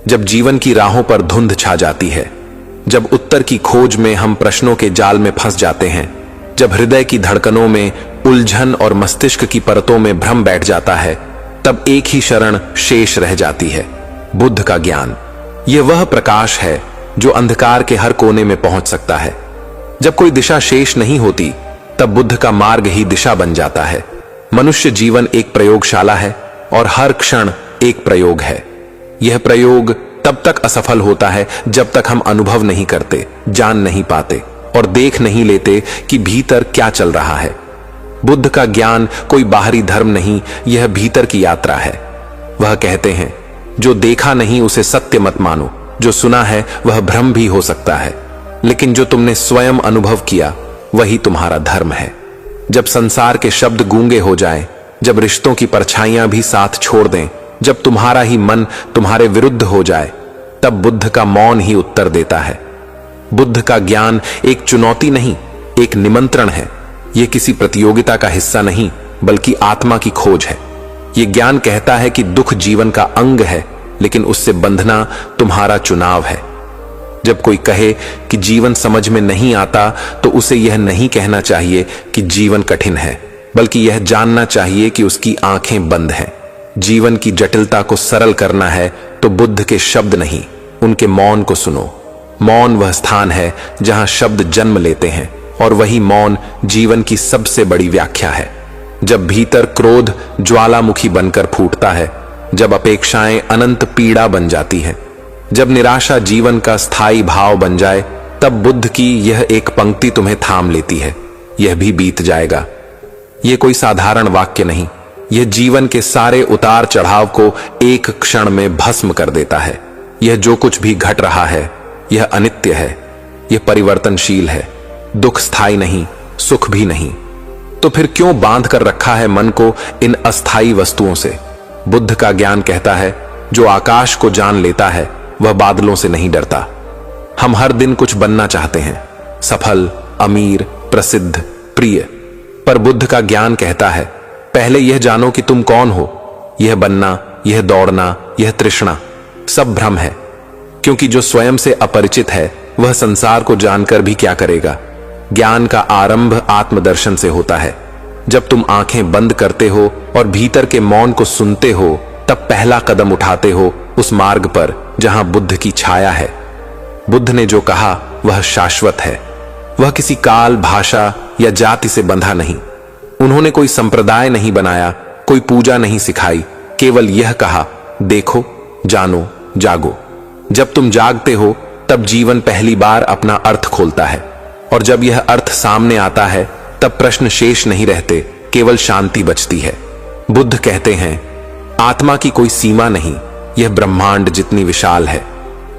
जब जीवन की राहों पर धुंध छा जाती है, जब उत्तर की खोज में हम प्रश्नों के जाल में फंस जाते हैं, जब हृदय की धड़कनों में उलझन और मस्तिष्क की परतों में भ्रम बैठ जाता है, तब एक ही शरण शेष रह जाती है, बुद्ध का ज्ञान। यह वह प्रकाश है जो अंधकार के हर कोने में पहुंच सकता है। जब कोई दिशा शेष नहीं होती, तब बुद्ध का मार्ग ही दिशा बन जाता है। मनुष्य जीवन एक प्रयोगशाला है और हर क्षण एक प्रयोग है। यह प्रयोग तब तक असफल होता है जब तक हम अनुभव नहीं करते, जान नहीं पाते और देख नहीं लेते कि भीतर क्या चल रहा है। बुद्ध का ज्ञान कोई बाहरी धर्म नहीं, यह भीतर की यात्रा है। वह कहते हैं, जो देखा नहीं उसे सत्य मत मानो, जो सुना है वह भ्रम भी हो सकता है, लेकिन जो तुमने स्वयं अनुभव किया वही तुम्हारा धर्म है। जब संसार के शब्द गूंगे हो जाएं, जब रिश्तों की परछाइयां भी साथ छोड़ दें, जब तुम्हारा ही मन तुम्हारे विरुद्ध हो जाए, तब बुद्ध का मौन ही उत्तर देता है। बुद्ध का ज्ञान एक चुनौती नहीं, एक निमंत्रण है। यह किसी प्रतियोगिता का हिस्सा नहीं, बल्कि आत्मा की खोज है। यह ज्ञान कहता है कि दुख जीवन का अंग है, लेकिन उससे बंधना तुम्हारा चुनाव है। जब कोई कहे कि जीवन समझ में नहीं आता, तो उसे यह नहीं कहना चाहिए कि जीवन कठिन है, बल्कि यह जानना चाहिए कि उसकी आंखें बंद हैं। जीवन की जटिलता को सरल करना है तो बुद्ध के शब्द नहीं, उनके मौन को सुनो। मौन वह स्थान है जहां शब्द जन्म लेते हैं, और वही मौन जीवन की सबसे बड़ी व्याख्या है। जब भीतर क्रोध ज्वालामुखी बनकर फूटता है, जब अपेक्षाएं अनंत पीड़ा बन जाती है, जब निराशा जीवन का स्थायी भाव बन जाए, तब बुद्ध की यह एक पंक्ति तुम्हें थाम लेती है, यह भी बीत जाएगा। यह कोई साधारण वाक्य नहीं, यह जीवन के सारे उतार चढ़ाव को एक क्षण में भस्म कर देता है। यह जो कुछ भी घट रहा है, यह अनित्य है, यह परिवर्तनशील है। दुख स्थायी नहीं, सुख भी नहीं। तो फिर क्यों बांध कर रखा है मन को इन अस्थायी वस्तुओं से? बुद्ध का ज्ञान कहता है, जो आकाश को जान लेता है वह बादलों से नहीं डरता। हम हर दिन कुछ बनना चाहते हैं, सफल, अमीर, प्रसिद्ध, प्रिय, पर बुद्ध का ज्ञान कहता है, पहले यह जानो कि तुम कौन हो। यह बनना, यह दौड़ना, यह तृष्णा सब भ्रम है, क्योंकि जो स्वयं से अपरिचित है वह संसार को जानकर भी क्या करेगा। ज्ञान का आरंभ आत्मदर्शन से होता है। जब तुम आंखें बंद करते हो और भीतर के मौन को सुनते हो, तब पहला कदम उठाते हो उस मार्ग पर जहां बुद्ध की छाया है। बुद्ध ने जो कहा वह शाश्वत है। वह किसी काल, भाषा या जाति से बंधा नहीं। उन्होंने कोई संप्रदाय नहीं बनाया, कोई पूजा नहीं सिखाई, केवल यह कहा, देखो, जानो, जागो। जब तुम जागते हो तब जीवन पहली बार अपना अर्थ खोलता है, और जब यह अर्थ सामने आता है तब प्रश्न शेष नहीं रहते, केवल शांति बचती है। बुद्ध कहते हैं, आत्मा की कोई सीमा नहीं, यह ब्रह्मांड जितनी विशाल है,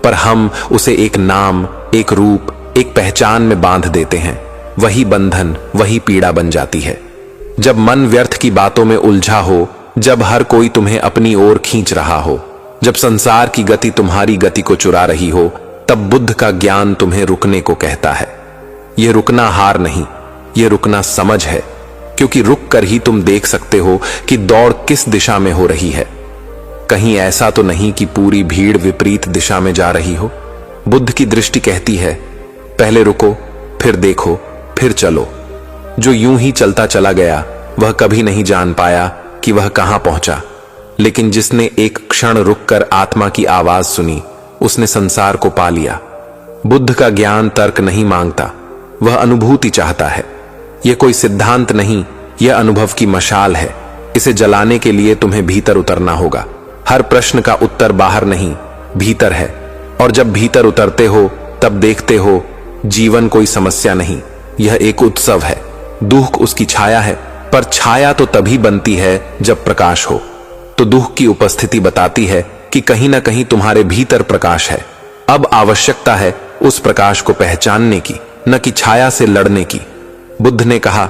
पर हम उसे एक नाम, एक रूप, एक पहचान में बांध देते हैं। वही बंधन, वही पीड़ा बन जाती है। जब मन व्यर्थ की बातों में उलझा हो, जब हर कोई तुम्हें अपनी ओर खींच रहा हो, जब संसार की गति तुम्हारी गति को चुरा रही हो, तब बुद्ध का ज्ञान तुम्हें रुकने को कहता है। यह रुकना हार नहीं, यह रुकना समझ है, क्योंकि रुक कर ही तुम देख सकते हो कि दौड़ किस दिशा में हो रही है। कहीं ऐसा तो नहीं कि पूरी भीड़ विपरीत दिशा में जा रही हो। बुद्ध की दृष्टि कहती है, पहले रुको, फिर देखो, फिर चलो। जो यूं ही चलता चला गया वह कभी नहीं जान पाया कि वह कहां पहुंचा, लेकिन जिसने एक क्षण रुककर आत्मा की आवाज सुनी, उसने संसार को पा लिया। बुद्ध का ज्ञान तर्क नहीं मांगता, वह अनुभूति चाहता है। यह कोई सिद्धांत नहीं, यह अनुभव की मशाल है। इसे जलाने के लिए तुम्हें भीतर उतरना होगा। हर प्रश्न का उत्तर बाहर नहीं, भीतर है। और जब भीतर उतरते हो तब देखते हो, जीवन कोई समस्या नहीं, यह एक उत्सव है। दुख उसकी छाया है, पर छाया तो तभी बनती है जब प्रकाश हो। तो दुख की उपस्थिति बताती है कि कहीं ना कहीं तुम्हारे भीतर प्रकाश है। अब आवश्यकता है उस प्रकाश को पहचानने की, न कि छाया से लड़ने की। बुद्ध ने कहा,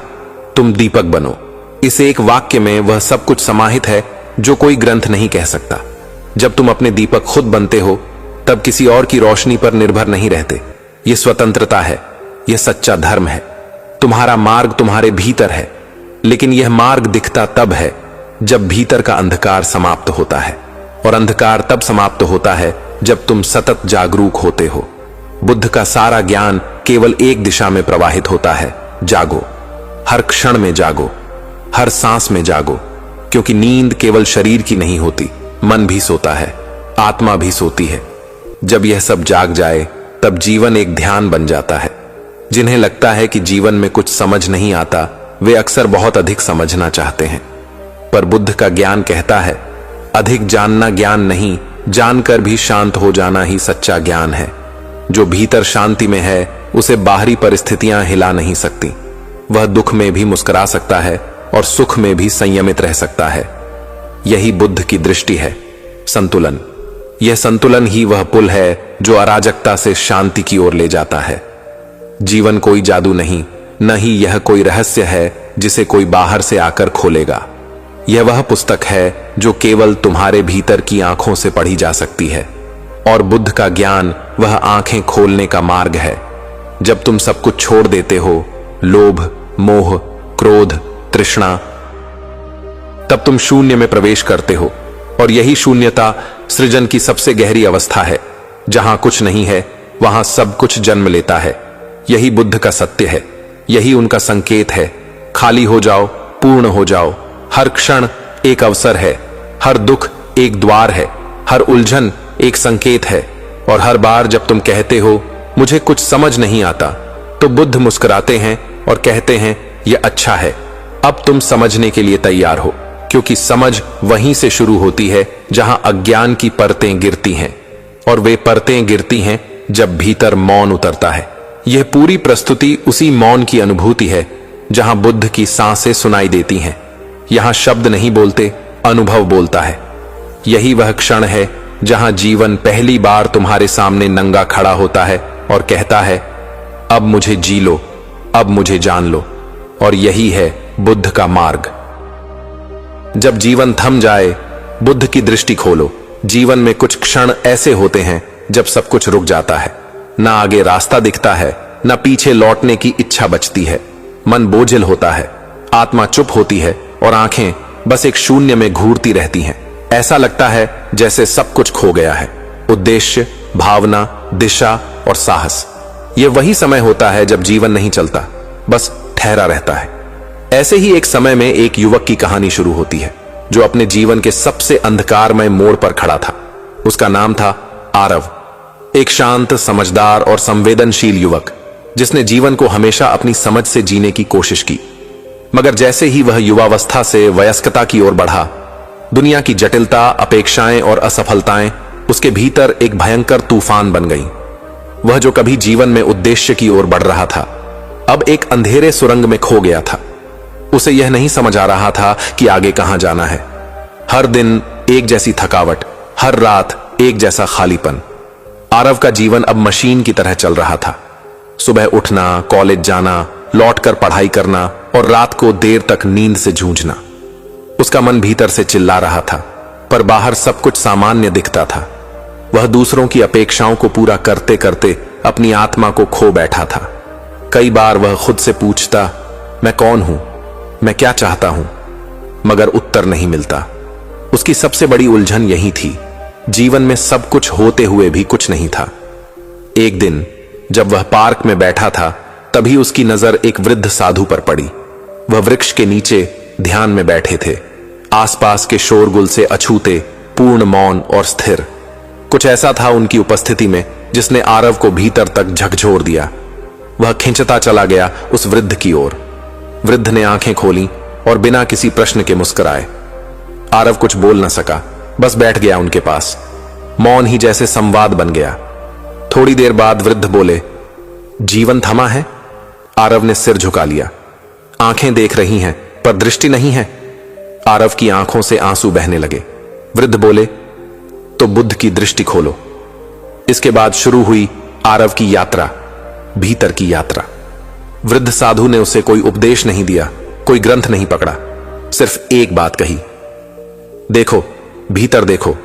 तुम दीपक बनो। इस एक वाक्य में वह सब कुछ समाहित है जो कोई ग्रंथ नहीं कह सकता। जब तुम अपने दीपक खुद बनते हो, तब किसी और की रोशनी पर निर्भर नहीं रहते। यह स्वतंत्रता है, यह सच्चा धर्म है। तुम्हारा मार्ग तुम्हारे भीतर है, लेकिन यह मार्ग दिखता तब है जब भीतर का अंधकार समाप्त होता है और अंधकार तब समाप्त होता है जब तुम सतत जागरूक होते हो। बुद्ध का सारा ज्ञान केवल एक दिशा में प्रवाहित होता है, जागो। हर क्षण में जागो, हर सांस में जागो, क्योंकि नींद केवल शरीर की नहीं होती, मन भी सोता है, आत्मा भी सोती है। जब यह सब जाग जाए तब जीवन एक ध्यान बन जाता है। जिन्हें लगता है कि जीवन में कुछ समझ नहीं आता, वे अक्सर बहुत अधिक समझना चाहते हैं। पर बुद्ध का ज्ञान कहता है, अधिक जानना ज्ञान नहीं, जानकर भी शांत हो जाना ही सच्चा ज्ञान है। जो भीतर शांति में है उसे बाहरी परिस्थितियां हिला नहीं सकती। वह दुख में भी मुस्कुरा सकता है और सुख में भी संयमित रह सकता है। यही बुद्ध की दृष्टि है, संतुलन। यह संतुलन ही वह पुल है जो अराजकता से शांति की ओर ले जाता है। जीवन कोई जादू नहीं, न ही यह कोई रहस्य है जिसे कोई बाहर से आकर खोलेगा। यह वह पुस्तक है जो केवल तुम्हारे भीतर की आंखों से पढ़ी जा सकती है। और बुद्ध का ज्ञान वह आंखें खोलने का मार्ग है। जब तुम सब कुछ छोड़ देते हो, लोभ, मोह, क्रोध, तृष्णा, तब तुम शून्य में प्रवेश करते हो। और यही शून्यता सृजन की सबसे गहरी अवस्था है। जहां कुछ नहीं है वहां सब कुछ जन्म लेता है। यही बुद्ध का सत्य है, यही उनका संकेत है। खाली हो जाओ, पूर्ण हो जाओ। हर क्षण एक अवसर है, हर दुख एक द्वार है, हर उलझन एक संकेत है। और हर बार जब तुम कहते हो मुझे कुछ समझ नहीं आता, तो बुद्ध मुस्कुराते हैं और कहते हैं यह अच्छा है, अब तुम समझने के लिए तैयार हो। क्योंकि समझ वहीं से शुरू होती है जहां अज्ञान की परतें गिरती हैं। और वे परतें गिरती हैं जब भीतर मौन उतरता है। यह पूरी प्रस्तुति उसी मौन की अनुभूति है जहां बुद्ध की सांसें सुनाई देती हैं। यहां शब्द नहीं बोलते, अनुभव बोलता है। यही वह क्षण है जहां जीवन पहली बार तुम्हारे सामने नंगा खड़ा होता है और कहता है, अब मुझे जी लो, अब मुझे जान लो। और यही है बुद्ध का मार्ग। जब जीवन थम जाए, बुद्ध की दृष्टि खोलो। जीवन में कुछ क्षण ऐसे होते हैं जब सब कुछ रुक जाता है। ना आगे रास्ता दिखता है, ना पीछे लौटने की इच्छा बचती है। मन बोझिल होता है, आत्मा चुप होती है और आंखें बस एक शून्य में घूरती रहती हैं। ऐसा लगता है जैसे सब कुछ खो गया है, उद्देश्य, भावना, दिशा और साहस। यह वही समय होता है जब जीवन नहीं चलता, बस ठहरा रहता है। ऐसे ही एक समय में एक युवक की कहानी शुरू होती है जो अपने जीवन के सबसे अंधकारमय मोड़ पर खड़ा था। उसका नाम था आरव, एक शांत, समझदार और संवेदनशील युवक जिसने जीवन को हमेशा अपनी समझ से जीने की कोशिश की। मगर जैसे ही वह युवावस्था से वयस्कता की ओर बढ़ा, दुनिया की जटिलता, अपेक्षाएं और असफलताएं उसके भीतर एक भयंकर तूफान बन गईं। वह जो कभी जीवन में उद्देश्य की ओर बढ़ रहा था, अब एक अंधेरे सुरंग में खो गया था। उसे यह नहीं समझ आ रहा था कि आगे कहां जाना है। हर दिन एक जैसी थकावट, हर रात एक जैसा खालीपन। आरव का जीवन अब मशीन की तरह चल रहा था। सुबह उठना, कॉलेज जाना, लौटकर पढ़ाई करना और रात को देर तक नींद से जूझना। उसका मन भीतर से चिल्ला रहा था, पर बाहर सब कुछ सामान्य दिखता था। वह दूसरों की अपेक्षाओं को पूरा करते करते अपनी आत्मा को खो बैठा था। कई बार वह खुद से पूछता, मैं कौन हूं, मैं क्या चाहता हूं, मगर उत्तर नहीं मिलता। उसकी सबसे बड़ी उलझन यही थी, जीवन में सब कुछ होते हुए भी कुछ नहीं था। एक दिन जब वह पार्क में बैठा था, तभी उसकी नजर एक वृद्ध साधु पर पड़ी। वह वृक्ष के नीचे ध्यान में बैठे थे, आसपास के शोरगुल से अछूते, पूर्ण मौन और स्थिर। कुछ ऐसा था उनकी उपस्थिति में जिसने आरव को भीतर तक झकझोर दिया। वह खिंचता चला गया उस वृद्ध की ओर। वृद्ध ने आंखें खोली और बिना किसी प्रश्न के मुस्कुराए। आरव कुछ बोल न सका, बस बैठ गया उनके पास। मौन ही जैसे संवाद बन गया। थोड़ी देर बाद वृद्ध बोले, जीवन थमा है? आरव ने सिर झुका लिया। आंखें देख रही हैं पर दृष्टि नहीं है। आरव की आंखों से आंसू बहने लगे। वृद्ध बोले, तो बुद्ध की दृष्टि खोलो। इसके बाद शुरू हुई आरव की यात्रा, भीतर की यात्रा। वृद्ध साधु ने उसे कोई उपदेश नहीं दिया, कोई ग्रंथ नहीं पकड़ा, सिर्फ एक बात कही, देखो, भीतर देखो।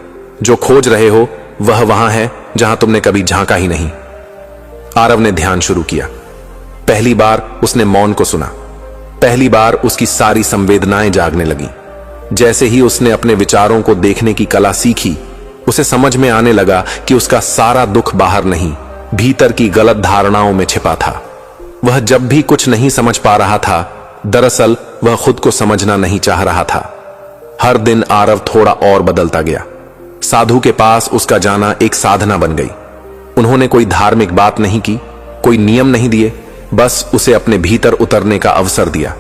जो खोज रहे हो वह वहां है जहां तुमने कभी झांका ही नहीं। आरव ने ध्यान शुरू किया। पहली बार उसने मौन को सुना। पहली बार उसकी सारी संवेदनाएं जागने लगी। जैसे ही उसने अपने विचारों को देखने की कला सीखी, उसे समझ में आने लगा कि उसका सारा दुख बाहर नहीं, भीतर की गलत धारणाओं में छिपा था। वह जब भी कुछ नहीं समझ पा रहा था, दरअसल वह खुद को समझना नहीं चाह रहा था। हर दिन आरव थोड़ा और बदलता गया। साधु के पास उसका जाना एक साधना बन गई। उन्होंने कोई धार्मिक बात नहीं की, कोई नियम नहीं दिए, बस उसे अपने भीतर उतरने का अवसर दिया।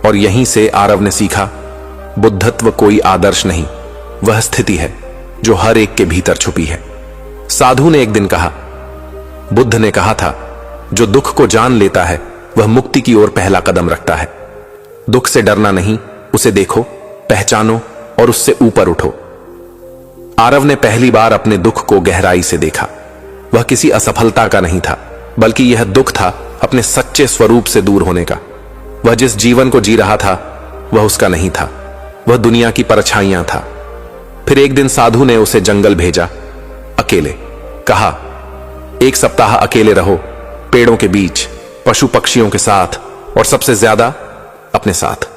और यहीं से आरव ने सीखा, बुद्धत्व कोई आदर्श नहीं, वह स्थिति है जो हर एक के भीतर छुपी है। साधु ने एक दिन कहा, बुद्ध ने कहा था, जो दुख को जान लेता है वह मुक्ति की ओर पहला कदम रखता है। दुख से डरना नहीं, उसे देखो, पहचानो और उससे ऊपर उठो। आरव ने पहली बार अपने दुख को गहराई से देखा। वह किसी असफलता का नहीं था, बल्कि यह दुख था अपने सच्चे स्वरूप से दूर होने का। वह जिस जीवन को जी रहा था वह उसका नहीं था, वह दुनिया की परछाइयां था। फिर एक दिन साधु ने उसे जंगल भेजा, अकेले। कहा, एक सप्ताह अकेले रहो, पेड़ों के बीच, पशु पक्षियों के साथ, और सबसे ज्यादा अपने साथ।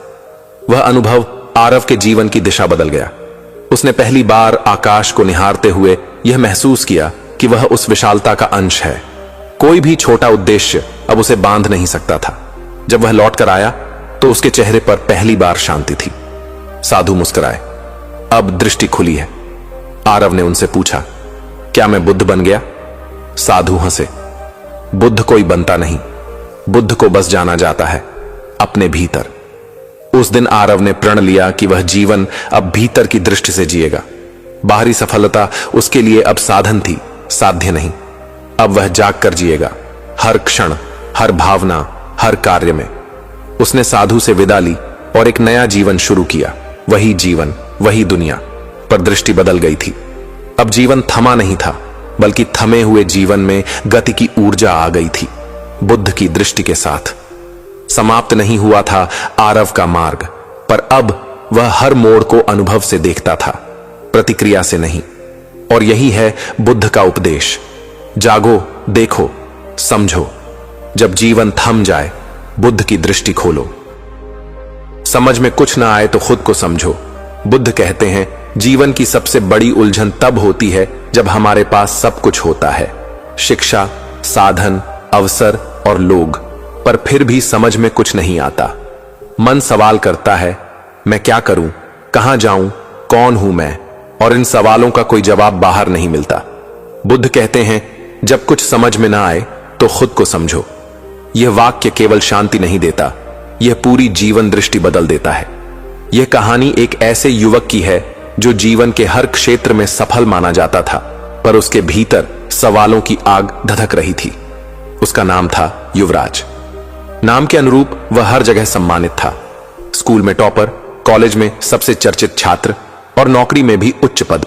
वह अनुभव आरव के जीवन की दिशा बदल गया। उसने पहली बार आकाश को निहारते हुए यह महसूस किया कि वह उस विशालता का अंश है। कोई भी छोटा उद्देश्य अब उसे बांध नहीं सकता था। जब वह लौट कर आया तो उसके चेहरे पर पहली बार शांति थी। साधु मुस्कुराए, अब दृष्टि खुली है। आरव ने उनसे पूछा, क्या मैं बुद्ध बन गया? साधु हंसे, बुद्ध कोई बनता नहीं, बुद्ध को बस जाना जाता है, अपने भीतर। उस दिन आरव ने प्रण लिया कि वह जीवन अब भीतर की दृष्टि से जिएगा। बाहरी सफलता उसके लिए अब साधन थी, साध्य नहीं। अब वह जाग कर जिएगा, हर क्षण, हर भावना, हर कार्य में। उसने साधु से विदा ली और एक नया जीवन शुरू किया। वही जीवन, वही दुनिया, पर दृष्टि बदल गई थी। अब जीवन थमा नहीं था, बल्कि थमे हुए जीवन में गति की ऊर्जा आ गई थी, बुद्ध की दृष्टि के साथ। समाप्त नहीं हुआ था आरव का मार्ग, पर अब वह हर मोड़ को अनुभव से देखता था, प्रतिक्रिया से नहीं। और यही है बुद्ध का उपदेश, जागो, देखो, समझो। जब जीवन थम जाए, बुद्ध की दृष्टि खोलो। समझ में कुछ ना आए तो खुद को समझो। बुद्ध कहते हैं, जीवन की सबसे बड़ी उलझन तब होती है जब हमारे पास सब कुछ होता है, शिक्षा, साधन, अवसर और लोग, पर फिर भी समझ में कुछ नहीं आता। मन सवाल करता है, मैं क्या करूं, कहां जाऊं, कौन हूं मैं? और इन सवालों का कोई जवाब बाहर नहीं मिलता। बुद्ध कहते हैं, जब कुछ समझ में ना आए तो खुद को समझो। यह वाक्य केवल शांति नहीं देता, यह पूरी जीवन दृष्टि बदल देता है। यह कहानी एक ऐसे युवक की है जो जीवन के हर क्षेत्र में सफल माना जाता था, पर उसके भीतर सवालों की आग धधक रही थी। उसका नाम था युवराज। नाम के अनुरूप वह हर जगह सम्मानित था। स्कूल में टॉपर, कॉलेज में सबसे चर्चित छात्र और नौकरी में भी उच्च पद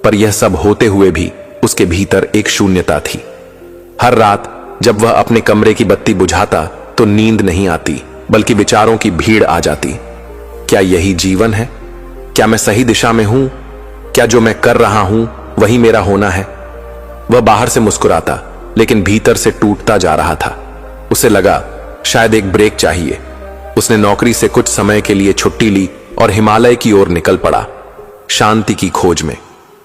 पर यह सब होते हुए भी उसके भीतर एक शून्यता थी। हर रात जब वह अपने कमरे की बत्ती बुझाता तो नींद नहीं आती, बल्कि विचारों की भीड़ आ जाती। क्या यही जीवन है? क्या मैं सही दिशा में हूं? क्या जो मैं कर रहा हूं वही मेरा होना है? वह बाहर से मुस्कुराता, लेकिन भीतर से टूटता जा रहा था। उसे लगा शायद एक ब्रेक चाहिए। उसने नौकरी से कुछ समय के लिए छुट्टी ली और हिमालय की ओर निकल पड़ा, शांति की खोज में।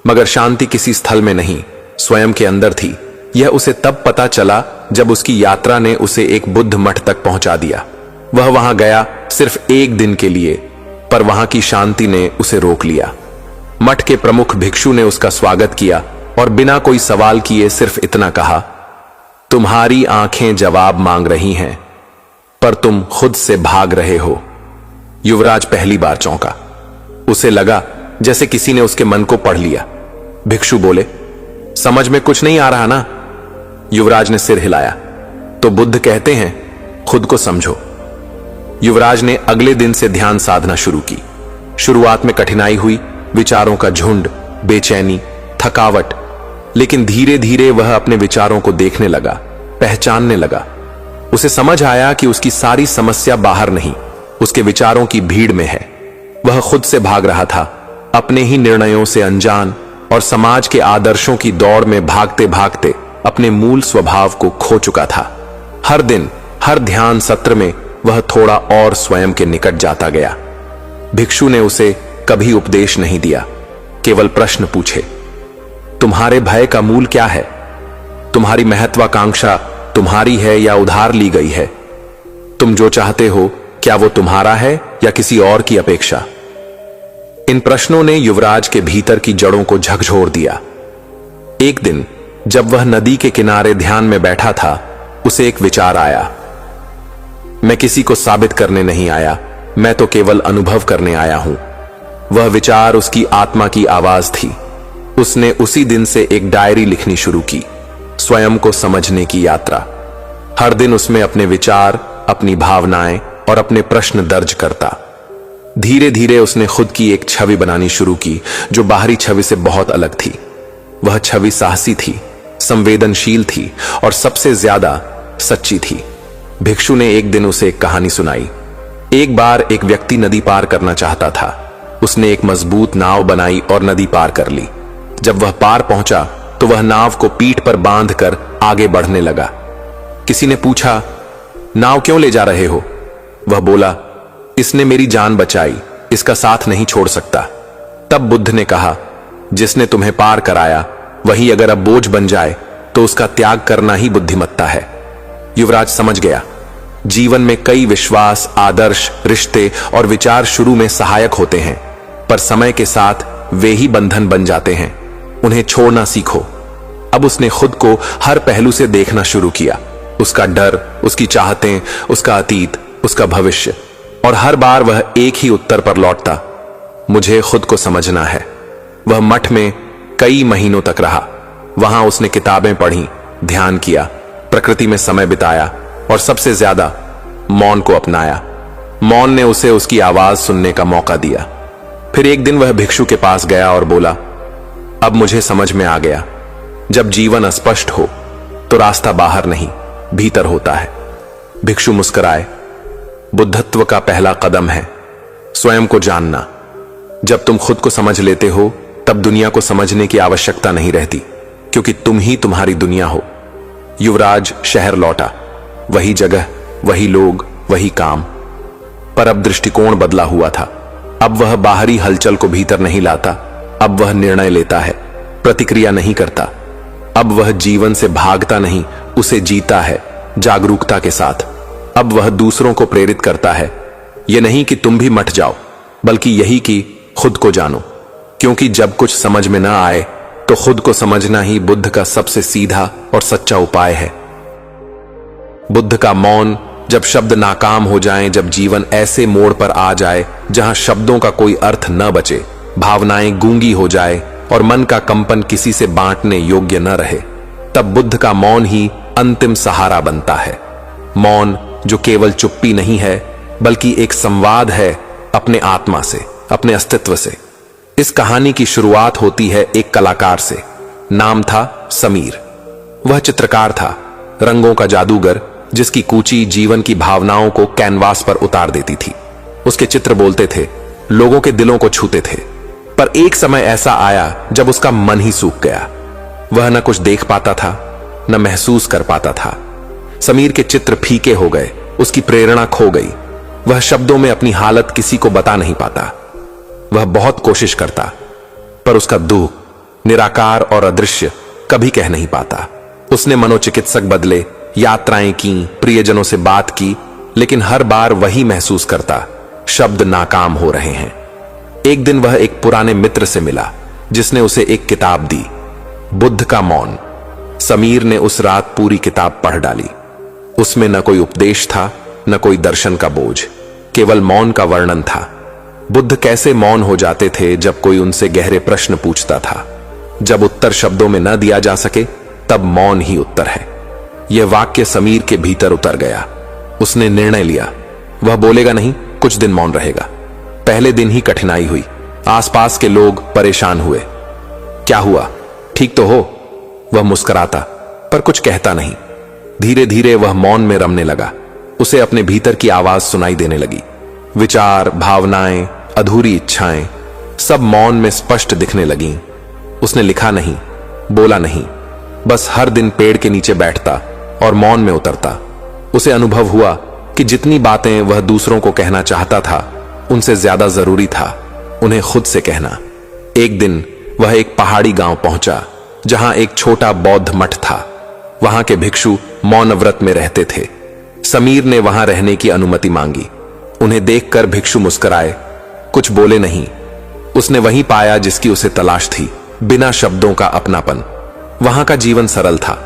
मगर शांति किसी स्थल में नहीं, स्वयं के अंदर थी। यह उसे तब पता चला जब उसकी यात्रा ने उसे एक बुद्ध मठ तक पहुंचा दिया। वह वहां गया सिर्फ एक दिन के लिए, पर वहां की शांति ने उसे रोक लिया। मठ के प्रमुख भिक्षु ने उसका स्वागत किया और बिना कोई सवाल किए सिर्फ इतना कहा, तुम्हारी आंखें जवाब मांग रही हैं, पर तुम खुद से भाग रहे हो। युवराज पहली बार चौंका। उसे लगा जैसे किसी ने उसके मन को पढ़ लिया। भिक्षु बोले, समझ में कुछ नहीं आ रहा ना? युवराज ने सिर हिलाया। तो बुद्ध कहते हैं, खुद को समझो। युवराज ने अगले दिन से ध्यान साधना शुरू की। शुरुआत में कठिनाई हुई, विचारों का झुंड, बेचैनी, थकावट, लेकिन धीरे धीरे वह अपने विचारों को देखने लगा, पहचानने लगा। उसे समझ आया कि उसकी सारी समस्या बाहर नहीं, उसके विचारों की भीड़ में है। वह खुद से भाग रहा था, अपने ही निर्णयों से अनजान और समाज के आदर्शों की दौड़ में भागते भागते अपने मूल स्वभाव को खो चुका था। हर दिन, हर ध्यान सत्र में वह थोड़ा और स्वयं के निकट जाता गया। भिक्षु ने उसे कभी उपदेश नहीं दिया, केवल प्रश्न पूछे, तुम्हारे भय का मूल क्या है? तुम्हारी महत्वाकांक्षा तुम्हारी है या उधार ली गई है? तुम जो चाहते हो क्या वो तुम्हारा है या किसी और की अपेक्षा? इन प्रश्नों ने युवराज के भीतर की जड़ों को झकझोर दिया। एक दिन जब वह नदी के किनारे ध्यान में बैठा था, उसे एक विचार आया। मैं किसी को साबित करने नहीं आया, मैं तो केवल अनुभव करने आया हूं। वह विचार उसकी आत्मा की आवाज थी। उसने उसी दिन से एक डायरी लिखनी शुरू की, स्वयं को समझने की यात्रा। हर दिन उसमें अपने विचार, अपनी भावनाएं और अपने प्रश्न दर्ज करता। धीरे धीरे उसने खुद की एक छवि बनानी शुरू की जो बाहरी छवि से बहुत अलग थी। वह छवि साहसी थी, संवेदनशील थी और सबसे ज्यादा सच्ची थी। भिक्षु ने एक दिन उसे एक कहानी सुनाई। एक बार एक व्यक्ति नदी पार करना चाहता था। उसने एक मजबूत नाव बनाई और नदी पार कर ली। जब वह पार पहुंचा तो वह नाव को पीठ पर बांधकर आगे बढ़ने लगा। किसी ने पूछा, नाव क्यों ले जा रहे हो? वह बोला, इसने मेरी जान बचाई, इसका साथ नहीं छोड़ सकता। तब बुद्ध ने कहा, जिसने तुम्हें पार कराया वही अगर अब बोझ बन जाए तो उसका त्याग करना ही बुद्धिमत्ता है। युवराज समझ गया, जीवन में कई विश्वास, आदर्श, रिश्ते और विचार शुरू में सहायक होते हैं, पर समय के साथ वे ही बंधन बन जाते हैं। उन्हें छोड़ना सीखो। अब उसने खुद को हर पहलू से देखना शुरू किया, उसका डर, उसकी चाहतें, उसका अतीत, उसका भविष्य, और हर बार वह एक ही उत्तर पर लौटता, मुझे खुद को समझना है। वह मठ में कई महीनों तक रहा। वहां उसने किताबें पढ़ी, ध्यान किया, प्रकृति में समय बिताया और सबसे ज्यादा मौन को अपनाया। मौन ने उसे उसकी आवाज सुनने का मौका दिया। फिर एक दिन वह भिक्षु के पास गया और बोला, अब मुझे समझ में आ गया, जब जीवन अस्पष्ट हो तो रास्ता बाहर नहीं भीतर होता है। भिक्षु मुस्कुराए। बुद्धत्व का पहला कदम है स्वयं को जानना। जब तुम खुद को समझ लेते हो तब दुनिया को समझने की आवश्यकता नहीं रहती, क्योंकि तुम ही तुम्हारी दुनिया हो। युवराज शहर लौटा। वही जगह, वही लोग, वही काम, पर अब दृष्टिकोण बदला हुआ था। अब वह बाहरी हलचल को भीतर नहीं लाता। अब वह निर्णय लेता है, प्रतिक्रिया नहीं करता। अब वह जीवन से भागता नहीं, उसे जीता है जागरूकता के साथ। अब वह दूसरों को प्रेरित करता है, यह नहीं कि तुम भी मट जाओ, बल्कि यही कि खुद को जानो, क्योंकि जब कुछ समझ में ना आए तो खुद को समझना ही बुद्ध का सबसे सीधा और सच्चा उपाय है। बुद्ध का मौन, जब शब्द नाकाम हो जाएं, जब जीवन ऐसे मोड़ पर आ जाए जहां शब्दों का कोई अर्थ न बचे, भावनाएं गूंगी हो जाए और मन का कंपन किसी से बांटने योग्य न रहे, तब बुद्ध का मौन ही अंतिम सहारा बनता है। मौन जो केवल चुप्पी नहीं है, बल्कि एक संवाद है अपने आत्मा से, अपने अस्तित्व से। इस कहानी की शुरुआत होती है एक कलाकार से। नाम था समीर। वह चित्रकार था, रंगों का जादूगर, जिसकी कूची जीवन की भावनाओं को कैनवास पर उतार देती थी। उसके चित्र बोलते थे, लोगों के दिलों को छूते थे। पर एक समय ऐसा आया जब उसका मन ही सूख गया। वह न कुछ देख पाता था, न महसूस कर पाता था। समीर के चित्र फीके हो गए, उसकी प्रेरणा खो गई। वह शब्दों में अपनी हालत किसी को बता नहीं पाता। वह बहुत कोशिश करता, पर उसका दुख निराकार और अदृश्य कभी कह नहीं पाता। उसने मनोचिकित्सक बदले, यात्राएं की, प्रियजनों से बात की, लेकिन हर बार वही महसूस करता, शब्द नाकाम हो रहे हैं। एक दिन वह एक पुराने मित्र से मिला जिसने उसे एक किताब दी, बुद्ध का मौन। समीर ने उस रात पूरी किताब पढ़ डाली। उसमें न कोई उपदेश था, न कोई दर्शन का बोझ, केवल मौन का वर्णन था। बुद्ध कैसे मौन हो जाते थे जब कोई उनसे गहरे प्रश्न पूछता था। जब उत्तर शब्दों में न दिया जा सके, तब मौन ही उत्तर है। यह वाक्य समीर के भीतर उतर गया। उसने निर्णय लिया, वह बोलेगा नहीं, कुछ दिन मौन रहेगा। पहले दिन ही कठिनाई हुई। आसपास के लोग परेशान हुए। क्या हुआ, ठीक तो हो? वह मुस्कुराता, पर कुछ कहता नहीं। धीरे धीरे वह मौन में रमने लगा। उसे अपने भीतर की आवाज सुनाई देने लगी। विचार, भावनाएं, अधूरी इच्छाएं, सब मौन में स्पष्ट दिखने लगीं। उसने लिखा नहीं, बोला नहीं, बस हर दिन पेड़ के नीचे बैठता और मौन में उतरता। उसे अनुभव हुआ कि जितनी बातें वह दूसरों को कहना चाहता था, उनसे ज्यादा जरूरी था उन्हें खुद से कहना। एक दिन वह एक पहाड़ी गांव पहुंचा जहां एक छोटा बौद्ध मठ था। वहां के भिक्षु मौन व्रत में रहते थे। समीर ने वहां रहने की अनुमति मांगी। उन्हें देखकर भिक्षु मुस्कुराए, कुछ बोले नहीं। उसने वहीं पाया जिसकी उसे तलाश थी, बिना शब्दों का अपनापन। वहां का जीवन सरल था,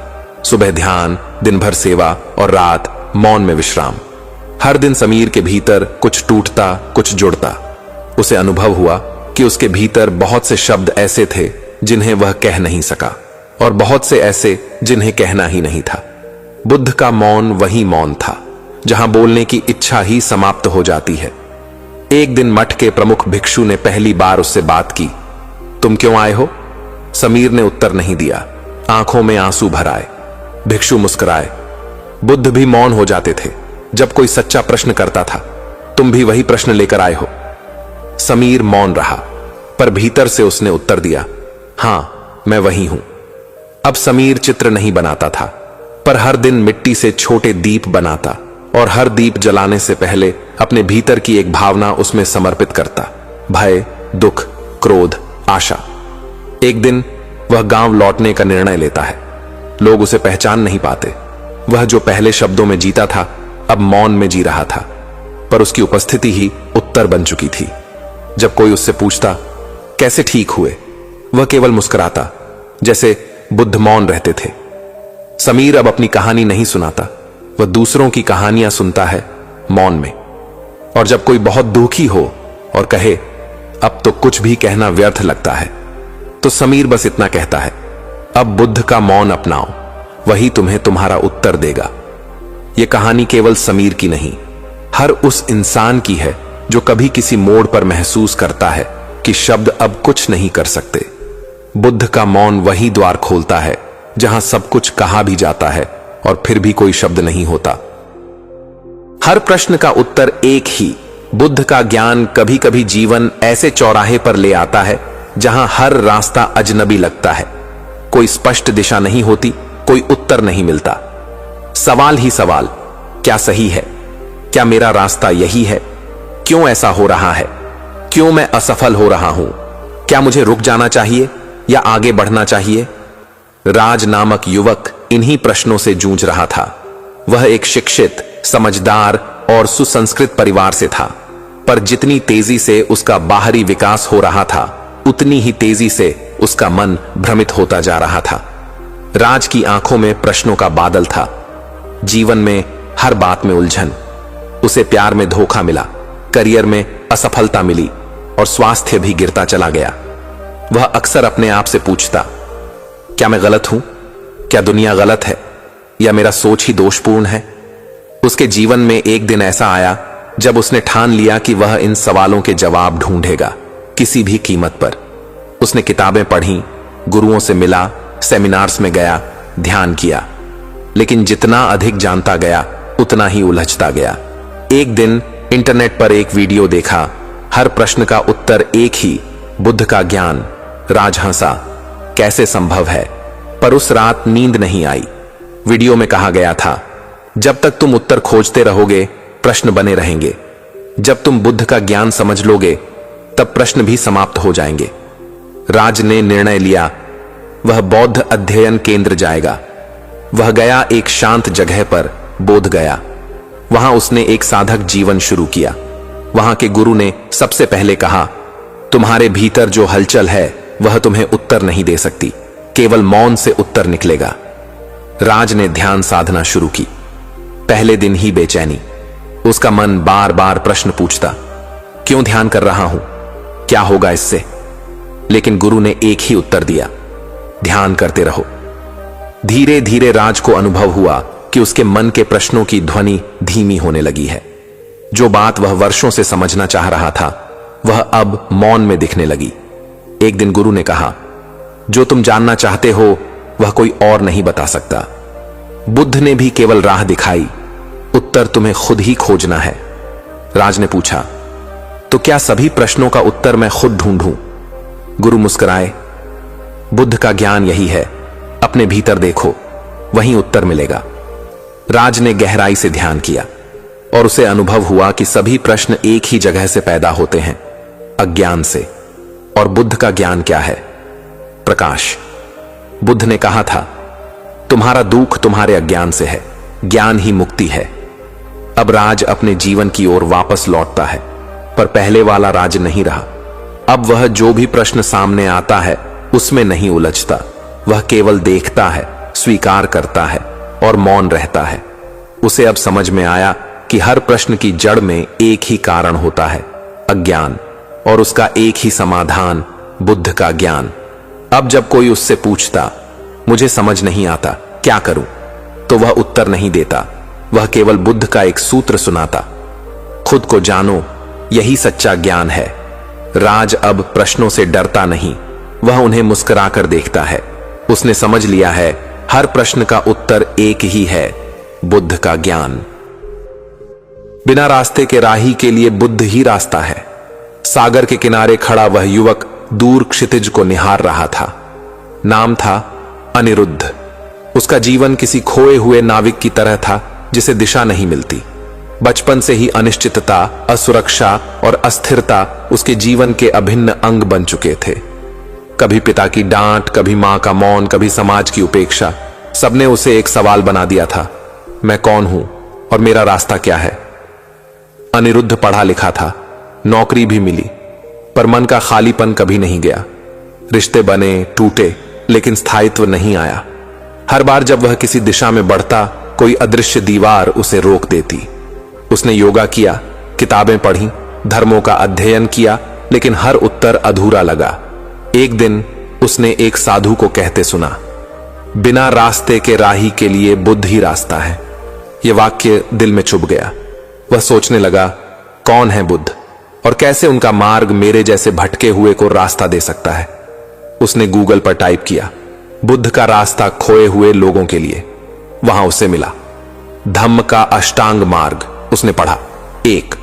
सुबह ध्यान, दिन भर सेवा और रात मौन में विश्राम। हर दिन समीर के भीतर कुछ टूटता, कुछ जुड़ता। उसे अनुभव हुआ कि उसके भीतर बहुत से शब्द ऐसे थे जिन्हें वह कह नहीं सका, और बहुत से ऐसे जिन्हें कहना ही नहीं था। बुद्ध का मौन वही मौन था जहां बोलने की इच्छा ही समाप्त हो जाती है। एक दिन मठ के प्रमुख भिक्षु ने पहली बार उससे बात की। तुम क्यों आए हो? समीर ने उत्तर नहीं दिया, आंखों में आंसू भर आए। भिक्षु मुस्कुराए। बुद्ध भी मौन हो जाते थे जब कोई सच्चा प्रश्न करता था। तुम भी वही प्रश्न लेकर आए हो? समीर मौन रहा, पर भीतर से उसने उत्तर दिया, हां, मैं वही हूं। अब समीर चित्र नहीं बनाता था, पर हर दिन मिट्टी से छोटे दीप बनाता और हर दीप जलाने से पहले अपने भीतर की एक भावना उसमें समर्पित करता। भय, दुख, क्रोध, आशा। एक दिन वह गांव लौटने का निर्णय लेता है। लोग उसे पहचान नहीं पाते। वह जो पहले शब्दों में जीता था, अब मौन में जी रहा था, पर उसकी उपस्थिति ही उत्तर बन चुकी थी। जब कोई उससे पूछता, कैसे ठीक हुए, वह केवल मुस्कुराता, जैसे बुद्ध मौन रहते थे। समीर अब अपनी कहानी नहीं सुनाता, वह दूसरों की कहानियां सुनता है मौन में। और जब कोई बहुत दुखी हो और कहे, अब तो कुछ भी कहना व्यर्थ लगता है, तो समीर बस इतना कहता है, अब बुद्ध का मौन अपनाओ, वही तुम्हें तुम्हारा उत्तर देगा। यह कहानी केवल समीर की नहीं, हर उस इंसान की है जो कभी किसी मोड़ पर महसूस करता है कि शब्द अब कुछ नहीं कर सकते। बुद्ध का मौन वही द्वार खोलता है जहां सब कुछ कहा भी जाता है और फिर भी कोई शब्द नहीं होता। हर प्रश्न का उत्तर एक ही। बुद्ध का ज्ञान कभी कभी जीवन ऐसे चौराहे पर ले आता है जहां हर रास्ता अजनबी लगता है। कोई स्पष्ट दिशा नहीं होती, कोई उत्तर नहीं मिलता। सवाल ही सवाल, क्या सही है? क्या मेरा रास्ता यही है? क्यों ऐसा हो रहा है? क्यों मैं असफल हो रहा हूं? क्या मुझे रुक जाना चाहिए या आगे बढ़ना चाहिए? राज नामक युवक इन्हीं प्रश्नों से जूझ रहा था। वह एक शिक्षित, समझदार और सुसंस्कृत परिवार से था, पर जितनी तेजी से उसका बाहरी विकास हो रहा था, उतनी ही तेजी से उसका मन भ्रमित होता जा रहा था। राज की आंखों में प्रश्नों का बादल था। जीवन में हर बात में उलझन। उसे प्यार में धोखा मिला, करियर में असफलता मिली और स्वास्थ्य भी गिरता चला गया। वह अक्सर अपने आप से पूछता, क्या मैं गलत हूं? क्या दुनिया गलत है? या मेरा सोच ही दोषपूर्ण है? उसके जीवन में एक दिन ऐसा आया जब उसने ठान लिया कि वह इन सवालों के जवाब ढूंढेगा, किसी भी कीमत पर। उसने किताबें पढ़ी, गुरुओं से मिला, सेमिनार्स में गया, ध्यान किया, लेकिन जितना अधिक जानता गया उतना ही उलझता गया। एक दिन इंटरनेट पर एक वीडियो देखा, हर प्रश्न का उत्तर एक ही, बुद्ध का ज्ञान। राज हंसा, कैसे संभव है? पर उस रात नींद नहीं आई। वीडियो में कहा गया था, जब तक तुम उत्तर खोजते रहोगे, प्रश्न बने रहेंगे। जब तुम बुद्ध का ज्ञान समझ लोगे, तब प्रश्न भी समाप्त हो जाएंगे। राज ने निर्णय लिया, वह बौद्ध अध्ययन केंद्र जाएगा। वह गया एक शांत जगह पर, बोध गया। वहां उसने एक साधक जीवन शुरू किया। वहां के गुरु ने सबसे पहले कहा, तुम्हारे भीतर जो हलचल है वह तुम्हें उत्तर नहीं दे सकती, केवल मौन से उत्तर निकलेगा। राज ने ध्यान साधना शुरू की। पहले दिन ही बेचैनी। उसका मन बार बार प्रश्न पूछता, क्यों ध्यान कर रहा हूं? क्या होगा इससे? लेकिन गुरु ने एक ही उत्तर दिया, ध्यान करते रहो। धीरे धीरे राज को अनुभव हुआ कि उसके मन के प्रश्नों की ध्वनि धीमी होने लगी है। जो बात वह वर्षों से समझना चाह रहा था, वह अब मौन में दिखने लगी। एक दिन गुरु ने कहा, जो तुम जानना चाहते हो वह कोई और नहीं बता सकता। बुद्ध ने भी केवल राह दिखाई, उत्तर तुम्हें खुद ही खोजना है। राज ने पूछा, तो क्या सभी प्रश्नों का उत्तर मैं खुद ढूंढूं? गुरु मुस्कुराए, बुद्ध का ज्ञान यही है, अपने भीतर देखो, वहीं उत्तर मिलेगा। राज ने गहराई से ध्यान किया और उसे अनुभव हुआ कि सभी प्रश्न एक ही जगह से पैदा होते हैं, अज्ञान से। और बुद्ध का ज्ञान क्या है? प्रकाश। बुद्ध ने कहा था, तुम्हारा दुख तुम्हारे अज्ञान से है, ज्ञान ही मुक्ति है। अब राज अपने जीवन की ओर वापस लौटता है, पर पहले वाला राज नहीं रहा। अब वह जो भी प्रश्न सामने आता है उसमें नहीं उलझता, वह केवल देखता है, स्वीकार करता है और मौन रहता है। उसे अब समझ में आया कि हर प्रश्न की जड़ में एक ही कारण होता है, अज्ञान, और उसका एक ही समाधान, बुद्ध का ज्ञान। अब जब कोई उससे पूछता, मुझे समझ नहीं आता, क्या करूं, तो वह उत्तर नहीं देता, वह केवल बुद्ध का एक सूत्र सुनाता, खुद को जानो, यही सच्चा ज्ञान है। राज अब प्रश्नों से डरता नहीं, वह उन्हें मुस्कुराकर देखता है। उसने समझ लिया है हर प्रश्न का उत्तर एक ही है, बुद्ध का ज्ञान। बिना रास्ते के राही के लिए बुद्ध ही रास्ता है। सागर के किनारे खड़ा वह युवक दूर क्षितिज को निहार रहा था। नाम था अनिरुद्ध। उसका जीवन किसी खोए हुए नाविक की तरह था जिसे दिशा नहीं मिलती। बचपन से ही अनिश्चितता, असुरक्षा और अस्थिरता उसके जीवन के अभिन्न अंग बन चुके थे। कभी पिता की डांट, कभी मां का मौन, कभी समाज की उपेक्षा, सबने उसे एक सवाल बना दिया था, मैं कौन हूं और मेरा रास्ता क्या है। अनिरुद्ध पढ़ा लिखा था, नौकरी भी मिली, पर मन का खालीपन कभी नहीं गया। रिश्ते बने, टूटे, लेकिन स्थायित्व नहीं आया। हर बार जब वह किसी दिशा में बढ़ता, कोई अदृश्य दीवार उसे रोक देती। उसने योगा किया, किताबें पढ़ी, धर्मों का अध्ययन किया, लेकिन हर उत्तर अधूरा लगा। एक दिन उसने एक साधु को कहते सुना, बिना रास्ते के राही के लिए बुद्ध ही रास्ता है। यह वाक्य दिल में चुभ गया। वह सोचने लगा, कौन है बुद्ध और कैसे उनका मार्ग मेरे जैसे भटके हुए को रास्ता दे सकता है। उसने गूगल पर टाइप किया, बुद्ध का रास्ता खोए हुए लोगों के लिए। वहां उसे मिला धम्म का अष्टांग मार्ग। उसने पढ़ा, 1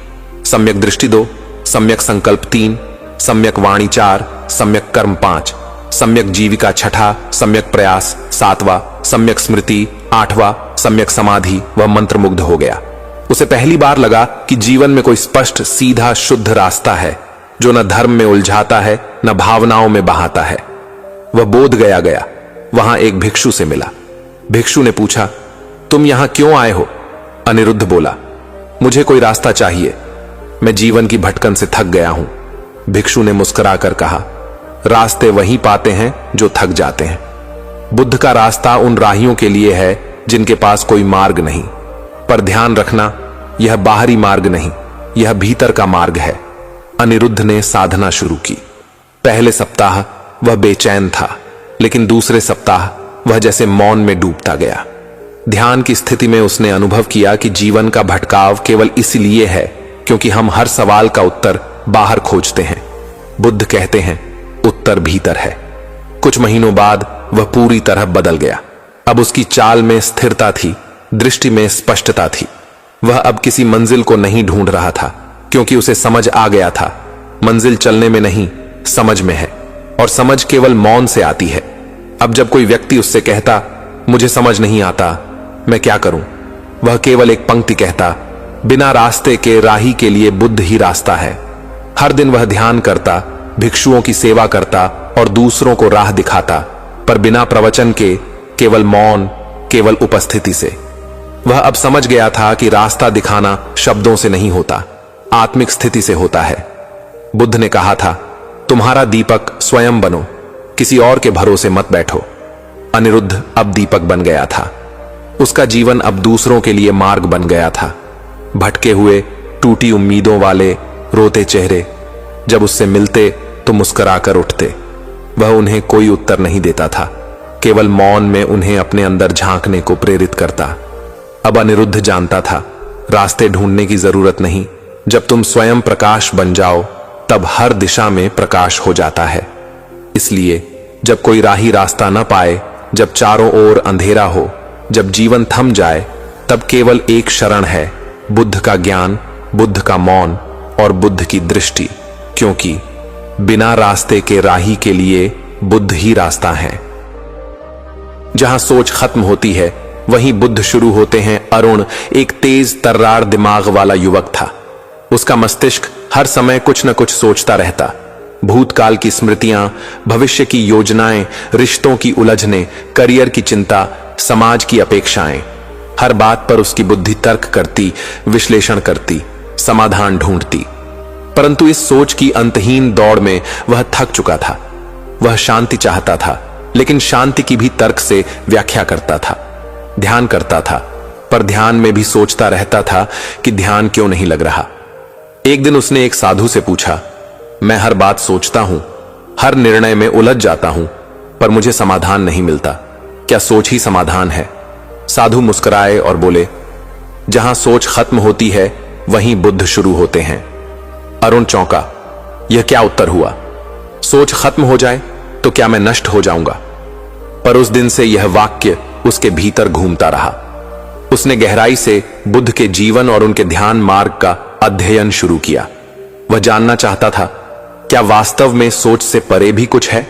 सम्यक दृष्टि 2, सम्यक संकल्प 3, सम्यक वाणी 4, सम्यक कर्म 5, सम्यक जीविका 6, सम्यक प्रयास 7वां, सम्यक स्मृति 8वां, सम्यक समाधि। वह मंत्रमुग्ध हो गया। उसे पहली बार लगा कि जीवन में कोई स्पष्ट, सीधा, शुद्ध रास्ता है जो न धर्म में उलझाता है, न भावनाओं में बहाता है। वह बोध गया। वहां एक भिक्षु से मिला। भिक्षु ने पूछा, तुम यहां क्यों आए हो? अनिरुद्ध बोला, मुझे कोई रास्ता चाहिए, मैं जीवन की भटकन से थक गया हूं। भिक्षु ने मुस्कुराकर कहा, रास्ते वही पाते हैं जो थक जाते हैं। बुद्ध का रास्ता उन राहियों के लिए है जिनके पास कोई मार्ग नहीं। पर ध्यान रखना, यह बाहरी मार्ग नहीं, यह भीतर का मार्ग है। अनिरुद्ध ने साधना शुरू की। पहले सप्ताह वह बेचैन था, लेकिन दूसरे सप्ताह वह जैसे मौन में डूबता गया। ध्यान की स्थिति में उसने अनुभव किया कि जीवन का भटकाव केवल इसलिए है क्योंकि हम हर सवाल का उत्तर बाहर खोजते हैं। बुद्ध कहते हैं, उत्तर भीतर है। कुछ महीनों बाद वह पूरी तरह बदल गया। अब उसकी चाल में स्थिरता थी, दृष्टि में स्पष्टता थी। वह अब किसी मंजिल को नहीं ढूंढ रहा था, क्योंकि उसे समझ आ गया था, मंजिल चलने में नहीं, समझ में है, और समझ केवल मौन से आती है। अब जब कोई व्यक्ति उससे कहता, मुझे समझ नहीं आता, मैं क्या करूं, वह केवल एक पंक्ति कहता, बिना रास्ते के राही के लिए बुद्ध ही रास्ता है। हर दिन वह ध्यान करता, भिक्षुओं की सेवा करता और दूसरों को राह दिखाता, पर बिना प्रवचन के, केवल मौन, केवल उपस्थिति से। वह अब समझ गया था कि रास्ता दिखाना शब्दों से नहीं होता, आत्मिक स्थिति से होता है। बुद्ध ने कहा था, तुम्हारा दीपक स्वयं बनो, किसी और के भरोसे मत बैठो। अनिरुद्ध अब दीपक बन गया था। उसका जीवन अब दूसरों के लिए मार्ग बन गया था। भटके हुए, टूटी उम्मीदों वाले, रोते चेहरे जब उससे मिलते तो मुस्कुराकर उठते। वह उन्हें कोई उत्तर नहीं देता था, केवल मौन में उन्हें अपने अंदर झांकने को प्रेरित करता। अब अनिरुद्ध जानता था, रास्ते ढूंढने की जरूरत नहीं, जब तुम स्वयं प्रकाश बन जाओ तब हर दिशा में प्रकाश हो जाता है। इसलिए जब कोई राही रास्ता न पाए, जब चारों ओर अंधेरा हो, जब जीवन थम जाए, तब केवल एक शरण है, बुद्ध का ज्ञान, बुद्ध का मौन और बुद्ध की दृष्टि, क्योंकि बिना रास्ते के राही के लिए बुद्ध ही रास्ता है। जहां सोच खत्म होती है वहीं बुद्ध शुरू होते हैं। अरुण एक तेज तर्रार दिमाग वाला युवक था। उसका मस्तिष्क हर समय कुछ न कुछ सोचता रहता। भूतकाल की स्मृतियां, भविष्य की योजनाएं, रिश्तों की उलझनें, करियर की चिंता, समाज की अपेक्षाएं। हर बात पर उसकी बुद्धि तर्क करती, विश्लेषण करती, समाधान ढूंढती। परंतु इस सोच की अंतहीन दौड़ में वह थक चुका था। वह शांति चाहता था, लेकिन शांति की भी तर्क से व्याख्या करता था। ध्यान करता था, पर ध्यान में भी सोचता रहता था कि ध्यान क्यों नहीं लग रहा। एक दिन उसने एक साधु से पूछा, मैं हर बात सोचता हूं, हर निर्णय में उलझ जाता हूं, पर मुझे समाधान नहीं मिलता। क्या सोच ही समाधान है? साधु मुस्कुराए और बोले, जहां सोच खत्म होती है वहीं बुद्ध शुरू होते हैं। अरुण चौंका, यह क्या उत्तर हुआ? सोच खत्म हो जाए तो क्या मैं नष्ट हो जाऊंगा? पर उस दिन से यह वाक्य उसके भीतर घूमता रहा। उसने गहराई से बुद्ध के जीवन और उनके ध्यान मार्ग का अध्ययन शुरू किया। वह जानना चाहता था, क्या वास्तव में सोच से परे भी कुछ है?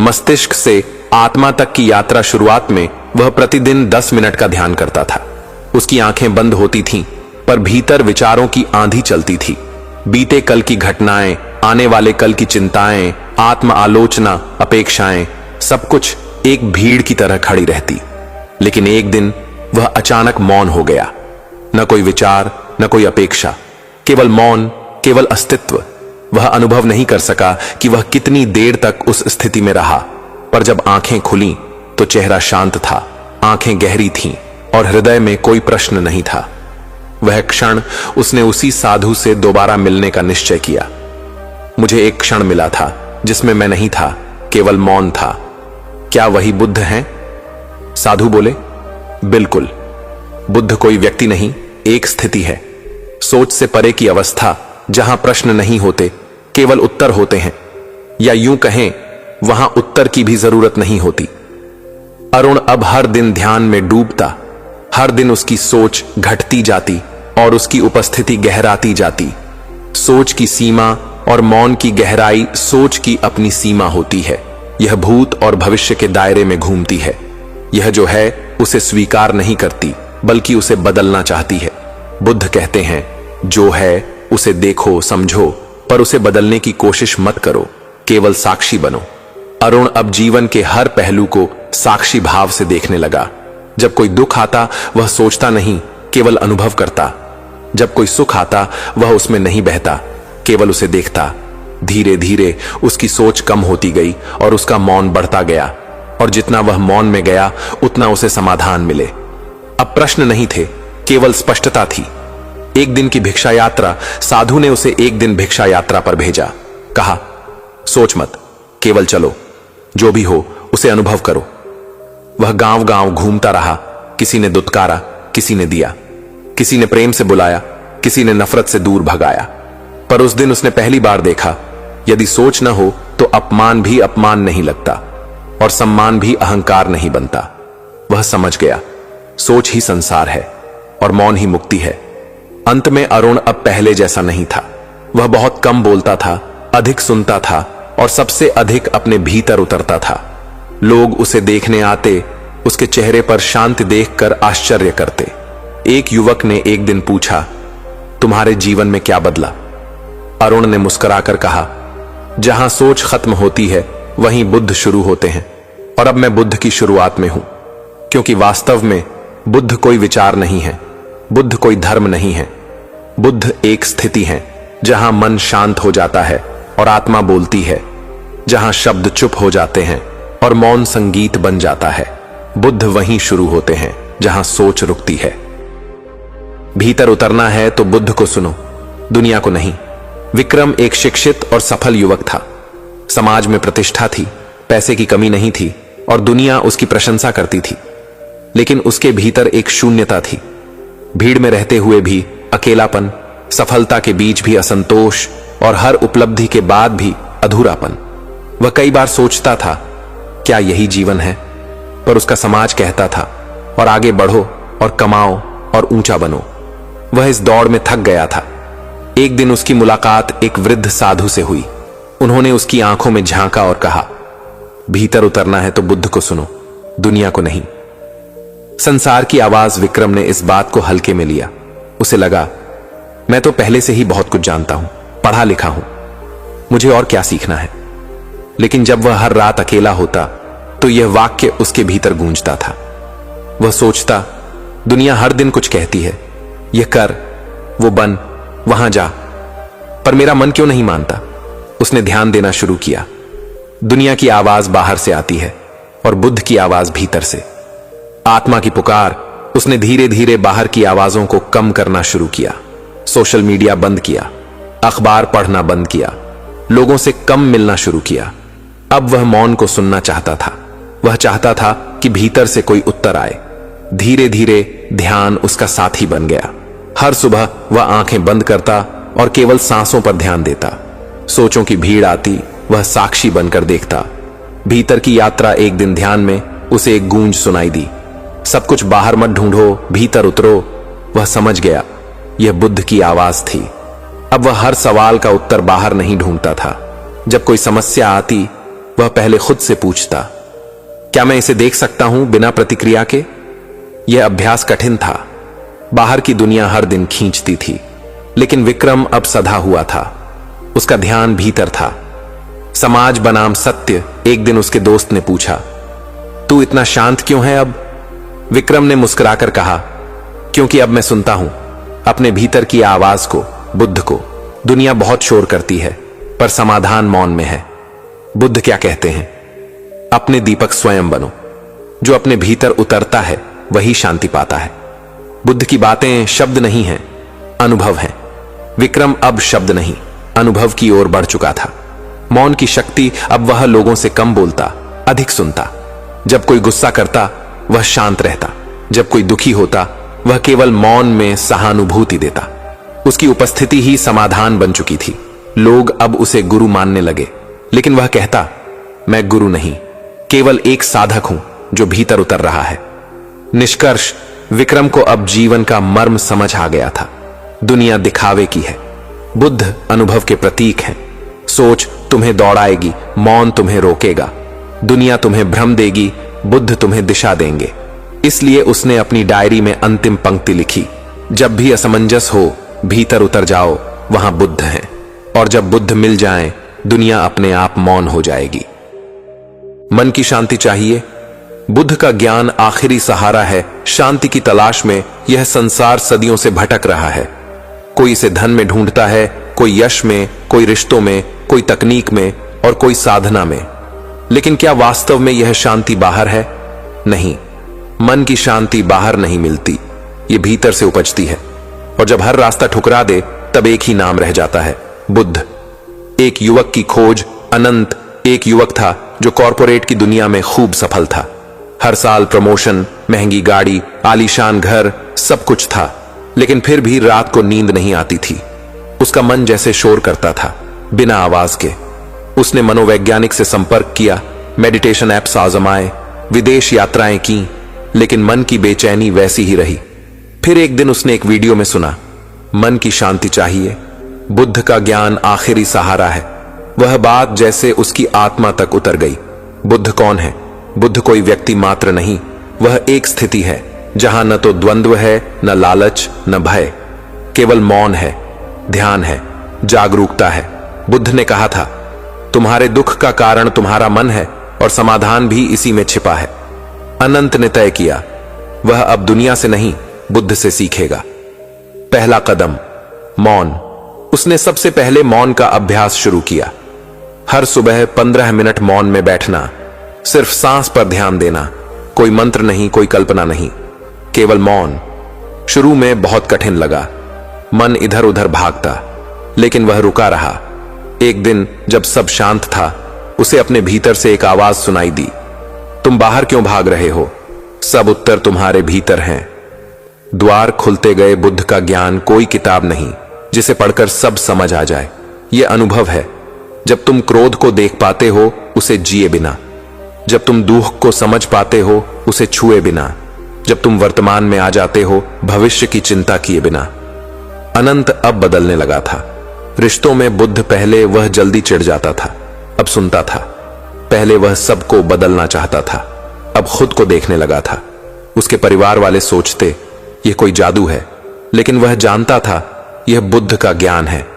मस्तिष्क से आत्मा तक की यात्रा शुरुआत में वह प्रतिदिन 10 मिनट का ध्यान करता था। उसकी आंखें बंद होती थीं, पर भीतर विचारों की आंधी चलती थी। बीते कल की घटनाएं, आने वाले कल की चिंताएं, आत्म आलोचना, अपेक्षाएं, सब कुछ एक भीड़ की तरह खड़ी रहती। लेकिन एक दिन वह अचानक मौन हो गया। न कोई विचार, न कोई अपेक्षा, केवल मौन, केवल अस्तित्व। वह अनुभव नहीं कर सका कि वह कितनी देर तक उस स्थिति में रहा, पर जब आंखें खुलीं तो चेहरा शांत था, आंखें गहरी थीं और हृदय में कोई प्रश्न नहीं था। वह क्षण उसने उसी साधु से दोबारा मिलने का निश्चय किया। मुझे एक क्षण मिला था जिसमें मैं नहीं था, केवल मौन था। क्या वही बुद्ध हैं? साधु बोले, बिल्कुल। बुद्ध कोई व्यक्ति नहीं, एक स्थिति है, सोच से परे की अवस्था, जहां प्रश्न नहीं होते, केवल उत्तर होते हैं। या यूं कहें, वहां उत्तर की भी जरूरत नहीं होती। अरुण अब हर दिन ध्यान में डूबता। हर दिन उसकी सोच घटती जाती और उसकी उपस्थिति गहराती जाती। सोच की सीमा और मौन की गहराई सोच की अपनी सीमा होती है। यह भूत और भविष्य के दायरे में घूमती है। यह जो है उसे स्वीकार नहीं करती, बल्कि उसे बदलना चाहती है। बुद्ध कहते हैं, जो है उसे देखो, समझो, पर उसे बदलने की कोशिश मत करो, केवल साक्षी बनो। अरुण अब जीवन के हर पहलू को साक्षी भाव से देखने लगा। जब कोई दुख आता वह सोचता नहीं, केवल अनुभव करता। जब कोई सुख आता वह उसमें नहीं बहता, केवल उसे देखता। धीरे धीरे उसकी सोच कम होती गई और उसका मौन बढ़ता गया, और जितना वह मौन में गया उतना उसे समाधान मिले। अब प्रश्न नहीं थे, केवल स्पष्टता थी। एक दिन की भिक्षा यात्रा, साधु ने उसे एक दिन भिक्षा यात्रा पर भेजा। कहा, सोच मत, केवल चलो, जो भी हो उसे अनुभव करो। वह गांव गांव घूमता रहा। किसी ने दुत्कारा, किसी ने दिया, किसी ने प्रेम से बुलाया, किसी ने नफरत से दूर भगाया। पर उस दिन उसने पहली बार देखा, यदि सोच न हो तो अपमान भी अपमान नहीं लगता और सम्मान भी अहंकार नहीं बनता। वह समझ गया, सोच ही संसार है और मौन ही मुक्ति है। अंत में अरुण अब पहले जैसा नहीं था। वह बहुत कम बोलता था, अधिक सुनता था और सबसे अधिक अपने भीतर उतरता था। लोग उसे देखने आते, उसके चेहरे पर शांति देखकर आश्चर्य करते। एक युवक ने एक दिन पूछा, तुम्हारे जीवन में क्या बदला? अरुण ने मुस्कुराकर कहा, जहां सोच खत्म होती है वहीं बुद्ध शुरू होते हैं, और अब मैं बुद्ध की शुरुआत में हूं। क्योंकि वास्तव में बुद्ध कोई विचार नहीं है, बुद्ध कोई धर्म नहीं है। बुद्ध एक स्थिति है जहां मन शांत हो जाता है और आत्मा बोलती है, जहां शब्द चुप हो जाते हैं और मौन संगीत बन जाता है। बुद्ध वहीं शुरू होते हैं जहां सोच रुकती है। भीतर उतरना है तो बुद्ध को सुनो, दुनिया को नहीं। विक्रम एक शिक्षित और सफल युवक था। समाज में प्रतिष्ठा थी, पैसे की कमी नहीं थी और दुनिया उसकी प्रशंसा करती थी। लेकिन उसके भीतर एक शून्यता थी। भीड़ में रहते हुए भी अकेलापन, सफलता के बीच भी असंतोष और हर उपलब्धि के बाद भी अधूरापन। वह कई बार सोचता था, क्या यही जीवन है? पर उसका समाज कहता था, और आगे बढ़ो और कमाओ और ऊंचा बनो। वह इस दौड़ में थक गया था। एक दिन उसकी मुलाकात एक वृद्ध साधु से हुई। उन्होंने उसकी आंखों में झांका और कहा, भीतर उतरना है तो बुद्ध को सुनो, दुनिया को नहीं। संसार की आवाज विक्रम ने इस बात को हल्के में लिया। उसे लगा, मैं तो पहले से ही बहुत कुछ जानता हूं, पढ़ा लिखा हूं। मुझे और क्या सीखना है। लेकिन जब वह हर रात अकेला होता तो यह वाक्य उसके भीतर गूंजता था। वह सोचता, दुनिया हर दिन कुछ कहती है, यह कर, वो बन, वहां जा, पर मेरा मन क्यों नहीं मानता। उसने ध्यान देना शुरू किया। दुनिया की आवाज बाहर से आती है और बुद्ध की आवाज भीतर से। आत्मा की पुकार। उसने धीरे धीरे बाहर की आवाजों को कम करना शुरू किया। सोशल मीडिया बंद किया, अखबार पढ़ना बंद किया, लोगों से कम मिलना शुरू किया। अब वह मौन को सुनना चाहता था। वह चाहता था कि भीतर से कोई उत्तर आए। धीरे धीरे ध्यान उसका साथी बन गया। हर सुबह वह आंखें बंद करता और केवल सांसों पर ध्यान देता। सोचों की भीड़ आती, वह साक्षी बनकर देखता। भीतर की यात्रा। एक दिन ध्यान में उसे एक गूंज सुनाई दी, सब कुछ बाहर मत ढूंढो, भीतर उतरो। वह समझ गया, यह बुद्ध की आवाज थी। अब वह हर सवाल का उत्तर बाहर नहीं ढूंढता था। जब कोई समस्या आती, वह पहले खुद से पूछता, क्या मैं इसे देख सकता हूं बिना प्रतिक्रिया के। यह अभ्यास कठिन था। बाहर की दुनिया हर दिन खींचती थी, लेकिन विक्रम अब सधा हुआ था। उसका ध्यान भीतर था। समाज बनाम सत्य। एक दिन उसके दोस्त ने पूछा, तू इतना शांत क्यों है अब। विक्रम ने मुस्कुराकर कहा, क्योंकि अब मैं सुनता हूं अपने भीतर की आवाज को, बुद्ध को। दुनिया बहुत शोर करती है, पर समाधान मौन में है। बुद्ध क्या कहते हैं, अपने दीपक स्वयं बनो। जो अपने भीतर उतरता है वही शांति पाता है। बुद्ध की बातें शब्द नहीं हैं, अनुभव हैं। विक्रम अब शब्द नहीं, अनुभव की ओर बढ़ चुका था। मौन की शक्ति। अब वह लोगों से कम बोलता, अधिक सुनता। जब कोई गुस्सा करता, वह शांत रहता। जब कोई दुखी होता, वह केवल मौन में सहानुभूति देता। उसकी उपस्थिति ही समाधान बन चुकी थी। लोग अब उसे गुरु मानने लगे, लेकिन वह कहता, मैं गुरु नहीं, केवल एक साधक हूं जो भीतर उतर रहा है। निष्कर्ष, विक्रम को अब जीवन का मर्म समझ आ गया था। दुनिया दिखावे की है, बुद्ध अनुभव के प्रतीक हैं। सोच तुम्हें दौड़ाएगी, मौन तुम्हें रोकेगा। दुनिया तुम्हें भ्रम देगी, बुद्ध तुम्हें दिशा देंगे। इसलिए उसने अपनी डायरी में अंतिम पंक्ति लिखी, जब भी असमंजस हो, भीतर उतर जाओ, वहां बुद्ध हैं। और जब बुद्ध मिल जाएं, दुनिया अपने आप मौन हो जाएगी। मन की शांति चाहिए। बुद्ध का ज्ञान आखिरी सहारा है। शांति की तलाश में यह संसार सदियों से भटक रहा है। कोई इसे धन में ढूंढता है, कोई यश में, कोई रिश्तों में, कोई तकनीक में और कोई साधना में। लेकिन क्या वास्तव में यह शांति बाहर है? नहीं, मन की शांति बाहर नहीं मिलती, ये भीतर से उपजती है। और जब हर रास्ता ठुकरा दे, तब एक ही नाम रह जाता है, बुद्ध। एक युवक की खोज। अनंत एक युवक था जो कॉरपोरेट की दुनिया में खूब सफल था। हर साल प्रमोशन, महंगी गाड़ी, आलीशान घर, सब कुछ था। लेकिन फिर भी रात को नींद नहीं आती थी। उसका मन जैसे शोर करता था, बिना आवाज के। उसने मनोवैज्ञानिक से संपर्क किया, मेडिटेशन ऐप्स आजमाए, विदेश यात्राएं की, लेकिन मन की बेचैनी वैसी ही रही। फिर एक दिन उसने एक वीडियो में सुना, मन की शांति चाहिए, बुद्ध का ज्ञान आखिरी सहारा है। वह बात जैसे उसकी आत्मा तक उतर गई। बुद्ध कौन है? बुद्ध कोई व्यक्ति मात्र नहीं, वह एक स्थिति है जहां न तो द्वंद्व है, न लालच, न भय, केवल मौन है, ध्यान है, जागरूकता है। बुद्ध ने कहा था, तुम्हारे दुख का कारण तुम्हारा मन है और समाधान भी इसी में छिपा है। अनंत ने तय किया, वह अब दुनिया से नहीं, बुद्ध से सीखेगा। पहला कदम, मौन। उसने सबसे पहले मौन का अभ्यास शुरू किया। हर सुबह 15 मिनट मौन में बैठना, सिर्फ सांस पर ध्यान देना, कोई मंत्र नहीं, कोई कल्पना नहीं, केवल मौन। शुरू में बहुत कठिन लगा, मन इधर उधर भागता, लेकिन वह रुका रहा। एक दिन जब सब शांत था, उसे अपने भीतर से एक आवाज सुनाई दी, तुम बाहर क्यों भाग रहे हो? सब उत्तर तुम्हारे भीतर हैं। द्वार खुलते गए। बुद्ध का ज्ञान कोई किताब नहीं जिसे पढ़कर सब समझ आ जाए, यह अनुभव है। जब तुम क्रोध को देख पाते हो, उसे जिए बिना, जब तुम दुख को समझ पाते हो, उसे छुए बिना, जब तुम वर्तमान में आ जाते हो, भविष्य की चिंता किए बिना। अनंत अब बदलने लगा था। रिश्तों में बुद्ध पहले वह जल्दी चिढ़ जाता था, अब सुनता था। पहले वह सबको बदलना चाहता था, अब खुद को देखने लगा था। उसके परिवार वाले सोचते यह कोई जादू है, लेकिन वह जानता था यह बुद्ध का ज्ञान है।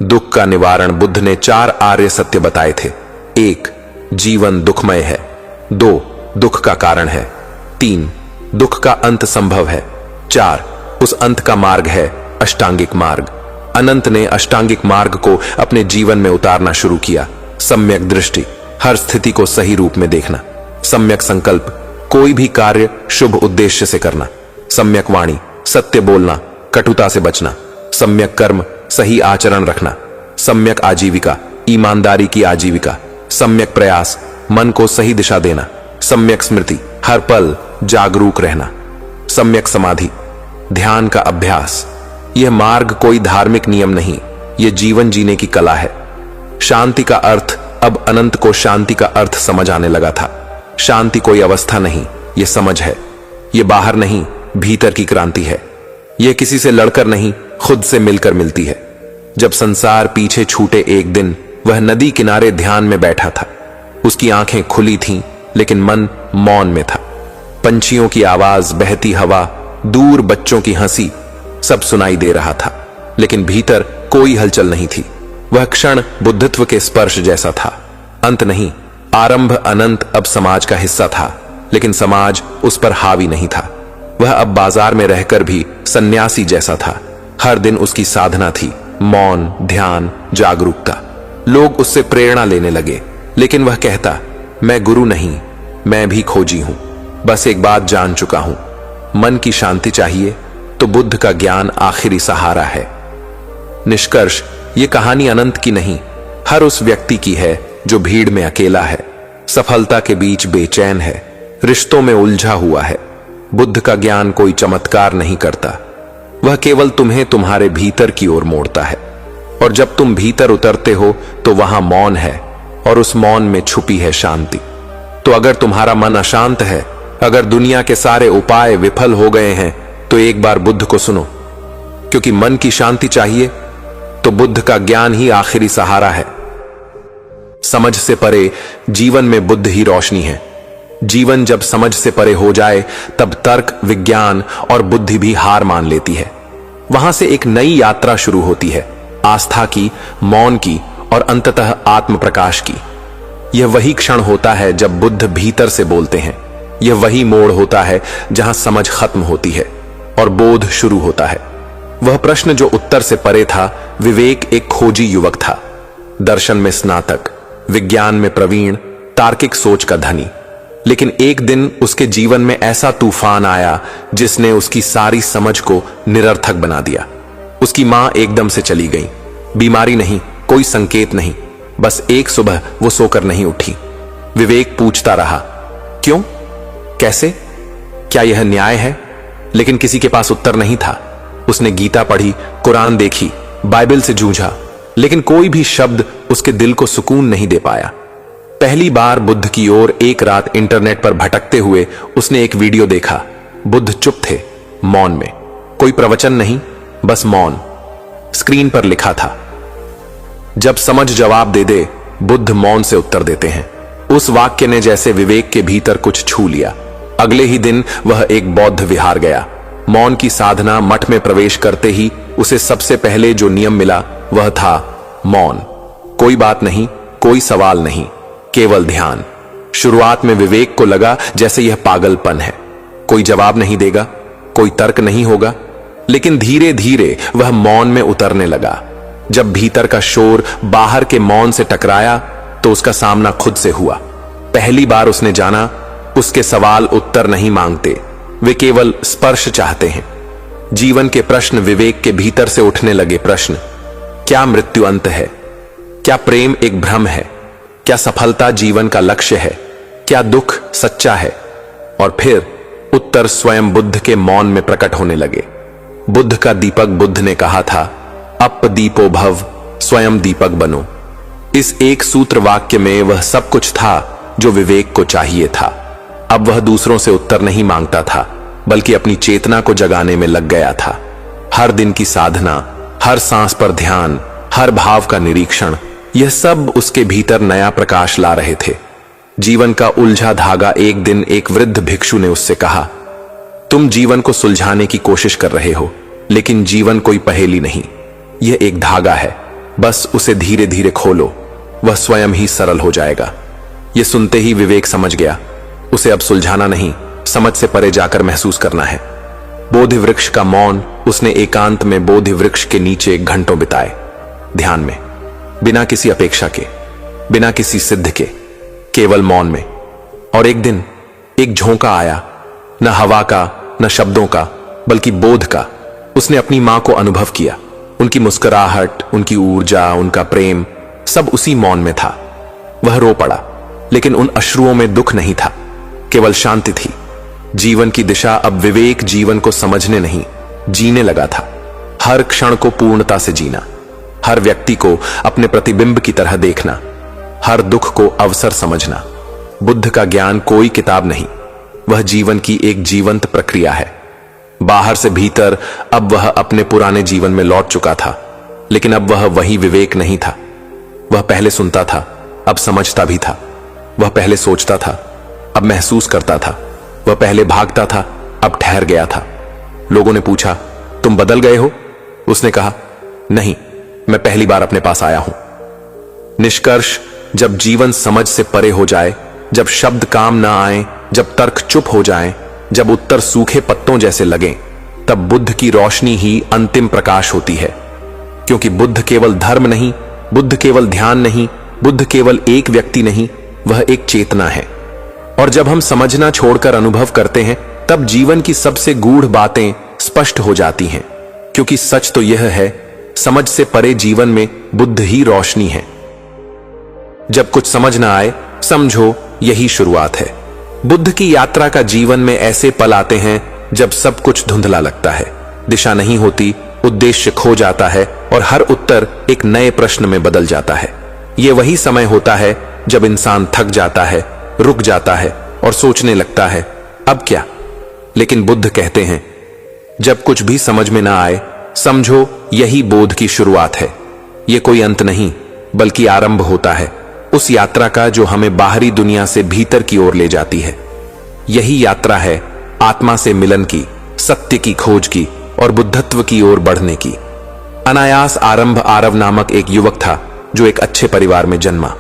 दुख का निवारण बुद्ध ने 4 आर्य सत्य बताए थे। 1. जीवन दुखमय है। 2. दुख का कारण है। 3. दुख का अंत संभव है। 4. उस अंत का मार्ग है अष्टांगिक मार्ग। अनंत ने अष्टांगिक मार्ग को अपने जीवन में उतारना शुरू किया। सम्यक दृष्टि, हर स्थिति को सही रूप में देखना। सम्यक संकल्प, कोई भी कार्य शुभ उद्देश्य से करना। सम्यक वाणी, सत्य बोलना, कटुता से बचना। सम्यक कर्म, सही आचरण रखना। सम्यक आजीविका, ईमानदारी की आजीविका। सम्यक प्रयास, मन को सही दिशा देना। सम्यक स्मृति, हर पल जागरूक रहना। सम्यक समाधि, ध्यान का अभ्यास। यह मार्ग कोई धार्मिक नियम नहीं, यह जीवन जीने की कला है। शांति का अर्थ, अब अनंत को शांति का अर्थ समझ आने लगा था। शांति कोई अवस्था नहीं, यह समझ है। यह बाहर नहीं, भीतर की क्रांति है। यह किसी से लड़कर नहीं, खुद से मिलकर मिलती है। जब संसार पीछे छूटे एक दिन, वह नदी किनारे ध्यान में बैठा था। उसकी आंखें खुली थीं, लेकिन मन मौन में था। पंछियों की आवाज, बहती हवा, दूर बच्चों की हंसी, सब सुनाई दे रहा था, लेकिन भीतर कोई हलचल नहीं थी। वह क्षण बुद्धत्व के स्पर्श जैसा था। अंत नहीं, आरंभ अनंत अब समाज का हिस्सा था, लेकिन समाज उस पर हावी नहीं था। वह अब बाजार में रहकर भी सन्यासी जैसा था। हर दिन उसकी साधना थी, मौन, ध्यान, जागरूकता। लोग उससे प्रेरणा लेने लगे, लेकिन वह कहता, मैं गुरु नहीं, मैं भी खोजी हूं। बस एक बात जान चुका हूं, मन की शांति चाहिए तो बुद्ध का ज्ञान आखिरी सहारा है। निष्कर्ष, ये कहानी अनंत की नहीं, हर उस व्यक्ति की है जो भीड़ में अकेला है, सफलता के बीच बेचैन है, रिश्तों में उलझा हुआ है। बुद्ध का ज्ञान कोई चमत्कार नहीं करता, वह केवल तुम्हें तुम्हारे भीतर की ओर मोड़ता है। और जब तुम भीतर उतरते हो तो वहां मौन है, और उस मौन में छुपी है शांति। तो अगर तुम्हारा मन अशांत है, अगर दुनिया के सारे उपाय विफल हो गए हैं, तो एक बार बुद्ध को सुनो, क्योंकि मन की शांति चाहिए तो बुद्ध का ज्ञान ही आखिरी सहारा है। समझ से परे जीवन में बुद्ध ही रोशनी है। जीवन जब समझ से परे हो जाए, तब तर्क, विज्ञान और बुद्धि भी हार मान लेती है। वहां से एक नई यात्रा शुरू होती है, आस्था की, मौन की और अंततः आत्म प्रकाश की। यह वही क्षण होता है जब बुद्ध भीतर से बोलते हैं। यह वही मोड़ होता है जहां समझ खत्म होती है और बोध शुरू होता है। वह प्रश्न जो उत्तर से परे था, विवेक एक खोजी युवक था, दर्शन में स्नातक, विज्ञान में प्रवीण, तार्किक सोच का धनी। लेकिन एक दिन उसके जीवन में ऐसा तूफान आया जिसने उसकी सारी समझ को निरर्थक बना दिया। उसकी मां एकदम से चली गई। बीमारी नहीं, कोई संकेत नहीं, बस एक सुबह वो सोकर नहीं उठी। विवेक पूछता रहा, क्यों, कैसे, क्या यह न्याय है? लेकिन किसी के पास उत्तर नहीं था। उसने गीता पढ़ी, कुरान देखी, बाइबल से जूझा, लेकिन कोई भी शब्द उसके दिल को सुकून नहीं दे पाया। पहली बार बुद्ध की ओर एक रात इंटरनेट पर भटकते हुए उसने एक वीडियो देखा। बुद्ध चुप थे, मौन में, कोई प्रवचन नहीं, बस मौन। स्क्रीन पर लिखा था, जब समझ जवाब दे दे, बुद्ध मौन से उत्तर देते हैं। उस वाक्य ने जैसे विवेक के भीतर कुछ छू लिया। अगले ही दिन वह एक बौद्ध विहार गया। मौन की साधना मठ में प्रवेश करते ही उसे सबसे पहले जो नियम मिला वह था मौन। कोई बात नहीं, कोई सवाल नहीं, केवल ध्यान। शुरुआत में विवेक को लगा जैसे यह पागलपन है, कोई जवाब नहीं देगा, कोई तर्क नहीं होगा। लेकिन धीरे धीरे वह मौन में उतरने लगा। जब भीतर का शोर बाहर के मौन से टकराया तो उसका सामना खुद से हुआ। पहली बार उसने जाना, उसके सवाल उत्तर नहीं मांगते, वे केवल स्पर्श चाहते हैं। जीवन के प्रश्न विवेक के भीतर से उठने लगे। प्रश्न, क्या मृत्यु अंत है? क्या प्रेम एक भ्रम है? क्या सफलता जीवन का लक्ष्य है? क्या दुख सच्चा है? और फिर उत्तर स्वयं बुद्ध के मौन में प्रकट होने लगे। बुद्ध का दीपक, बुद्ध ने कहा था, अप दीपो भव, स्वयं दीपक बनो। इस एक सूत्र वाक्य में वह सब कुछ था जो विवेक को चाहिए था। अब वह दूसरों से उत्तर नहीं मांगता था, बल्कि अपनी चेतना को जगाने में लग गया था। हर दिन की साधना, हर सांस पर ध्यान, हर भाव का निरीक्षण, यह सब उसके भीतर नया प्रकाश ला रहे थे। जीवन का उलझा धागा। एक दिन एक वृद्ध भिक्षु ने उससे कहा, तुम जीवन को सुलझाने की कोशिश कर रहे हो, लेकिन जीवन कोई पहेली नहीं, यह एक धागा है। बस उसे धीरे धीरे खोलो, वह स्वयं ही सरल हो जाएगा। यह सुनते ही विवेक समझ गया, उसे अब सुलझाना नहीं, समझ से परे जाकर महसूस करना है। बोधि वृक्ष का मौन उसने एकांत में बोधि वृक्ष के नीचे घंटों बिताए, ध्यान में, बिना किसी अपेक्षा के, बिना किसी सिद्ध के, केवल मौन में। और एक दिन एक झोंका आया, न हवा का, न शब्दों का, बल्कि बोध का। उसने अपनी मां को अनुभव किया, उनकी मुस्कुराहट, उनकी ऊर्जा, उनका प्रेम, सब उसी मौन में था। वह रो पड़ा, लेकिन उन अश्रुओं में दुख नहीं था, केवल शांति थी। जीवन की दिशा अब विवेक जीवन को समझने नहीं, जीने लगा था। हर क्षण को पूर्णता से जीना, हर व्यक्ति को अपने प्रतिबिंब की तरह देखना, हर दुख को अवसर समझना। बुद्ध का ज्ञान कोई किताब नहीं, वह जीवन की एक जीवंत प्रक्रिया है। बाहर से भीतर अब वह अपने पुराने जीवन में लौट चुका था, लेकिन अब वह वही विवेक नहीं था। वह पहले सुनता था, अब समझता भी था। वह पहले सोचता था, अब महसूस करता था। वह पहले भागता था, अब ठहर गया था। लोगों ने पूछा, तुम बदल गए हो? उसने कहा, नहीं, मैं पहली बार अपने पास आया हूं। निष्कर्ष, जब जीवन समझ से परे हो जाए, जब शब्द काम ना आए, जब तर्क चुप हो जाएं, जब उत्तर सूखे पत्तों जैसे लगें, तब बुद्ध की रोशनी ही अंतिम प्रकाश होती है। क्योंकि बुद्ध केवल धर्म नहीं, बुद्ध केवल ध्यान नहीं, बुद्ध केवल एक व्यक्ति नहीं, वह एक चेतना है। और जब हम समझना छोड़कर अनुभव करते हैं, तब जीवन की सबसे गूढ़ बातें स्पष्ट हो जाती हैं। क्योंकि सच तो यह है, समझ से परे जीवन में बुद्ध ही रोशनी है। जब कुछ समझ ना आए, समझो यही शुरुआत है। बुद्ध की यात्रा का जीवन में ऐसे पल आते हैं जब सब कुछ धुंधला लगता है, दिशा नहीं होती, उद्देश्य खो जाता है और हर उत्तर एक नए प्रश्न में बदल जाता है। यह वही समय होता है जब इंसान थक जाता है, रुक जाता है और सोचने लगता है, अब क्या? लेकिन बुद्ध कहते हैं, जब कुछ भी समझ में ना आए, समझो यही बोध की शुरुआत है। यह कोई अंत नहीं, बल्कि आरंभ होता है उस यात्रा का जो हमें बाहरी दुनिया से भीतर की ओर ले जाती है। यही यात्रा है आत्मा से मिलन की, सत्य की खोज की और बुद्धत्व की ओर बढ़ने की। अनायास आरंभ आरव नामक एक युवक था जो एक अच्छे परिवार में जन्मा।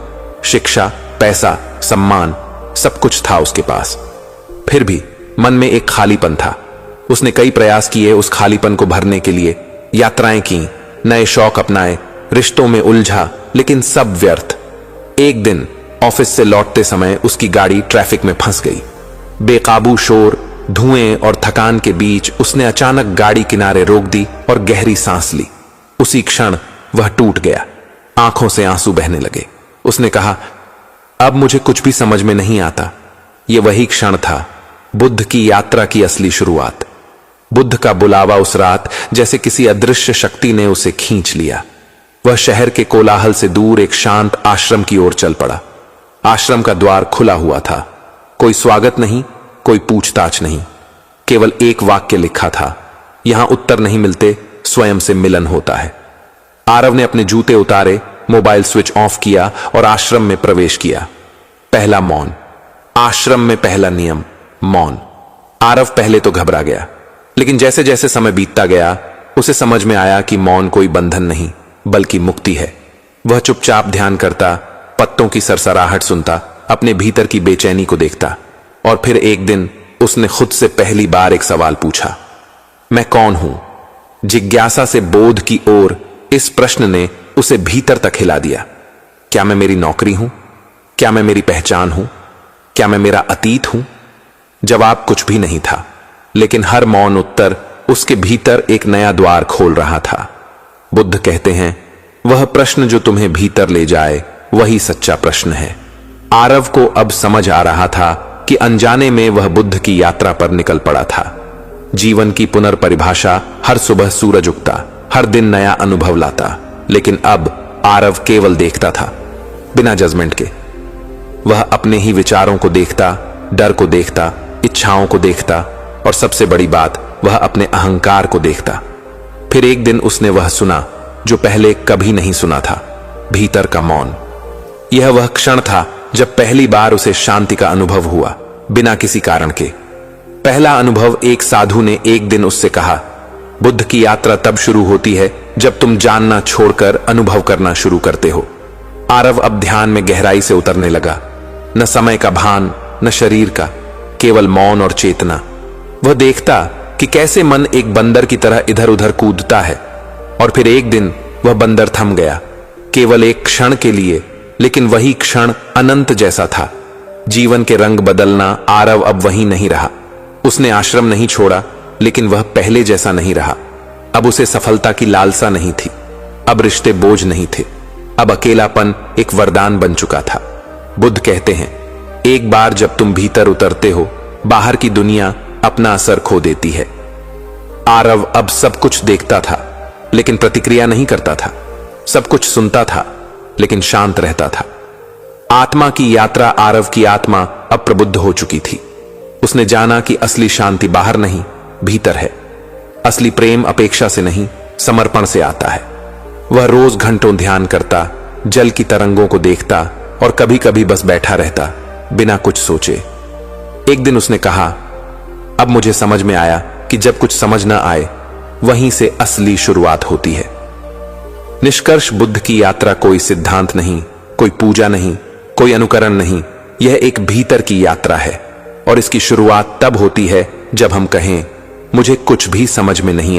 शिक्षा, पैसा, सम्मान, सब कुछ था उसके पास। फिर भी मन में एक खालीपन था। उसने कई प्रयास किए उस खालीपन को भरने के लिए, यात्राएं की, नए शौक अपनाए, रिश्तों में उलझा, लेकिन सब व्यर्थ। एक दिन ऑफिस से लौटते समय उसकी गाड़ी ट्रैफिक में फंस गई। बेकाबू शोर, धुएं और थकान के बीच उसने अचानक गाड़ी किनारे रोक दी और गहरी सांस ली। उसी क्षण वह टूट गया, आंखों से आंसू बहने लगे। उसने कहा, अब मुझे कुछ भी समझ में नहीं आता। यह वही क्षण था, बुद्ध की यात्रा की असली शुरुआत। बुद्ध का बुलावा उस रात जैसे किसी अदृश्य शक्ति ने उसे खींच लिया। वह शहर के कोलाहल से दूर एक शांत आश्रम की ओर चल पड़ा। आश्रम का द्वार खुला हुआ था। कोई स्वागत नहीं, कोई पूछताछ नहीं, केवल एक वाक्य लिखा था, यहां उत्तर नहीं मिलते, स्वयं से मिलन होता है। आरव ने अपने जूते उतारे, मोबाइल स्विच ऑफ किया और आश्रम में प्रवेश किया। पहला मौन। आश्रम में पहला नियम, मौन। आरव पहले तो घबरा गया, लेकिन जैसे जैसे समय बीतता गया उसे समझ में आया कि मौन कोई बंधन नहीं, बल्कि मुक्ति है। वह चुपचाप ध्यान करता, पत्तों की सरसराहट सुनता, अपने भीतर की बेचैनी को देखता। और फिर एक दिन उसने खुद से पहली बार एक सवाल पूछा, मैं कौन हूं? जिज्ञासा से बोध की ओर इस प्रश्न ने उसे भीतर तक हिला दिया। क्या मैं मेरी नौकरी हूं? क्या मैं मेरी पहचान हूं? क्या मैं मेरा अतीत हूं? जवाब कुछ भी नहीं था, लेकिन हर मौन उत्तर उसके भीतर एक नया द्वार खोल रहा था। बुद्ध कहते हैं, वह प्रश्न जो तुम्हें भीतर ले जाए वही सच्चा प्रश्न है। आरव को अब समझ आ रहा था कि अनजाने में वह बुद्ध की यात्रा पर निकल पड़ा था। जीवन की पुनर्परिभाषा हर सुबह सूरज उगता, हर दिन नया अनुभव लाता। लेकिन अब आरव केवल देखता था, बिना जजमेंट के। वह अपने ही विचारों को देखता, डर को देखता, इच्छाओं को देखता और सबसे बड़ी बात, वह अपने अहंकार को देखता। फिर एक दिन उसने वह सुना जो पहले कभी नहीं सुना था, भीतर का मौन। यह वह क्षण था जब पहली बार उसे शांति का अनुभव हुआ, बिना किसी कारण के। पहला अनुभव, एक साधु ने एक दिन उससे कहा, बुद्ध की यात्रा तब शुरू होती है जब तुम जानना छोड़कर अनुभव करना शुरू करते हो। आरव अब ध्यान में गहराई से उतरने लगा। न समय का भान, न शरीर का, केवल मौन और चेतना। वह देखता कि कैसे मन एक बंदर की तरह इधर उधर कूदता है, और फिर एक दिन वह बंदर थम गया, केवल एक क्षण के लिए, लेकिन वही क्षण अनंत जैसा था। जीवन के रंग बदलना। आरव अब वहीं नहीं रहा। उसने आश्रम नहीं छोड़ा, लेकिन वह पहले जैसा नहीं रहा। अब उसे सफलता की लालसा नहीं थी, अब रिश्ते बोझ नहीं थे, अब अकेलापन एक वरदान बन चुका था। बुद्ध कहते हैं, एक बार जब तुम भीतर उतरते हो, बाहर की दुनिया अपना असर खो देती है। आरव अब सब कुछ देखता था, लेकिन प्रतिक्रिया नहीं करता था। सब कुछ सुनता था, लेकिन शांत रहता था। आत्मा की यात्रा। आरव की आत्मा अब प्रबुद्ध हो चुकी थी। उसने जाना कि असली शांति बाहर नहीं, भीतर है। असली प्रेम अपेक्षा से नहीं, समर्पण से आता है। वह रोज घंटों ध्यान करता, जल की तरंगों को देखता और कभी कभी बस बैठा रहता, बिना कुछ सोचे। एक दिन उसने कहा, अब मुझे समझ में आया कि जब कुछ समझ न आए, वहीं से असली शुरुआत होती है। निष्कर्ष, बुद्ध की यात्रा कोई सिद्धांत नहीं, कोई पूजा नहीं, कोई अनुकरण नहीं। यह एक भीतर की यात्रा है, और इसकी शुरुआत तब होती है जब हम कहें, मुझे कुछ भी समझ में नहीं आता।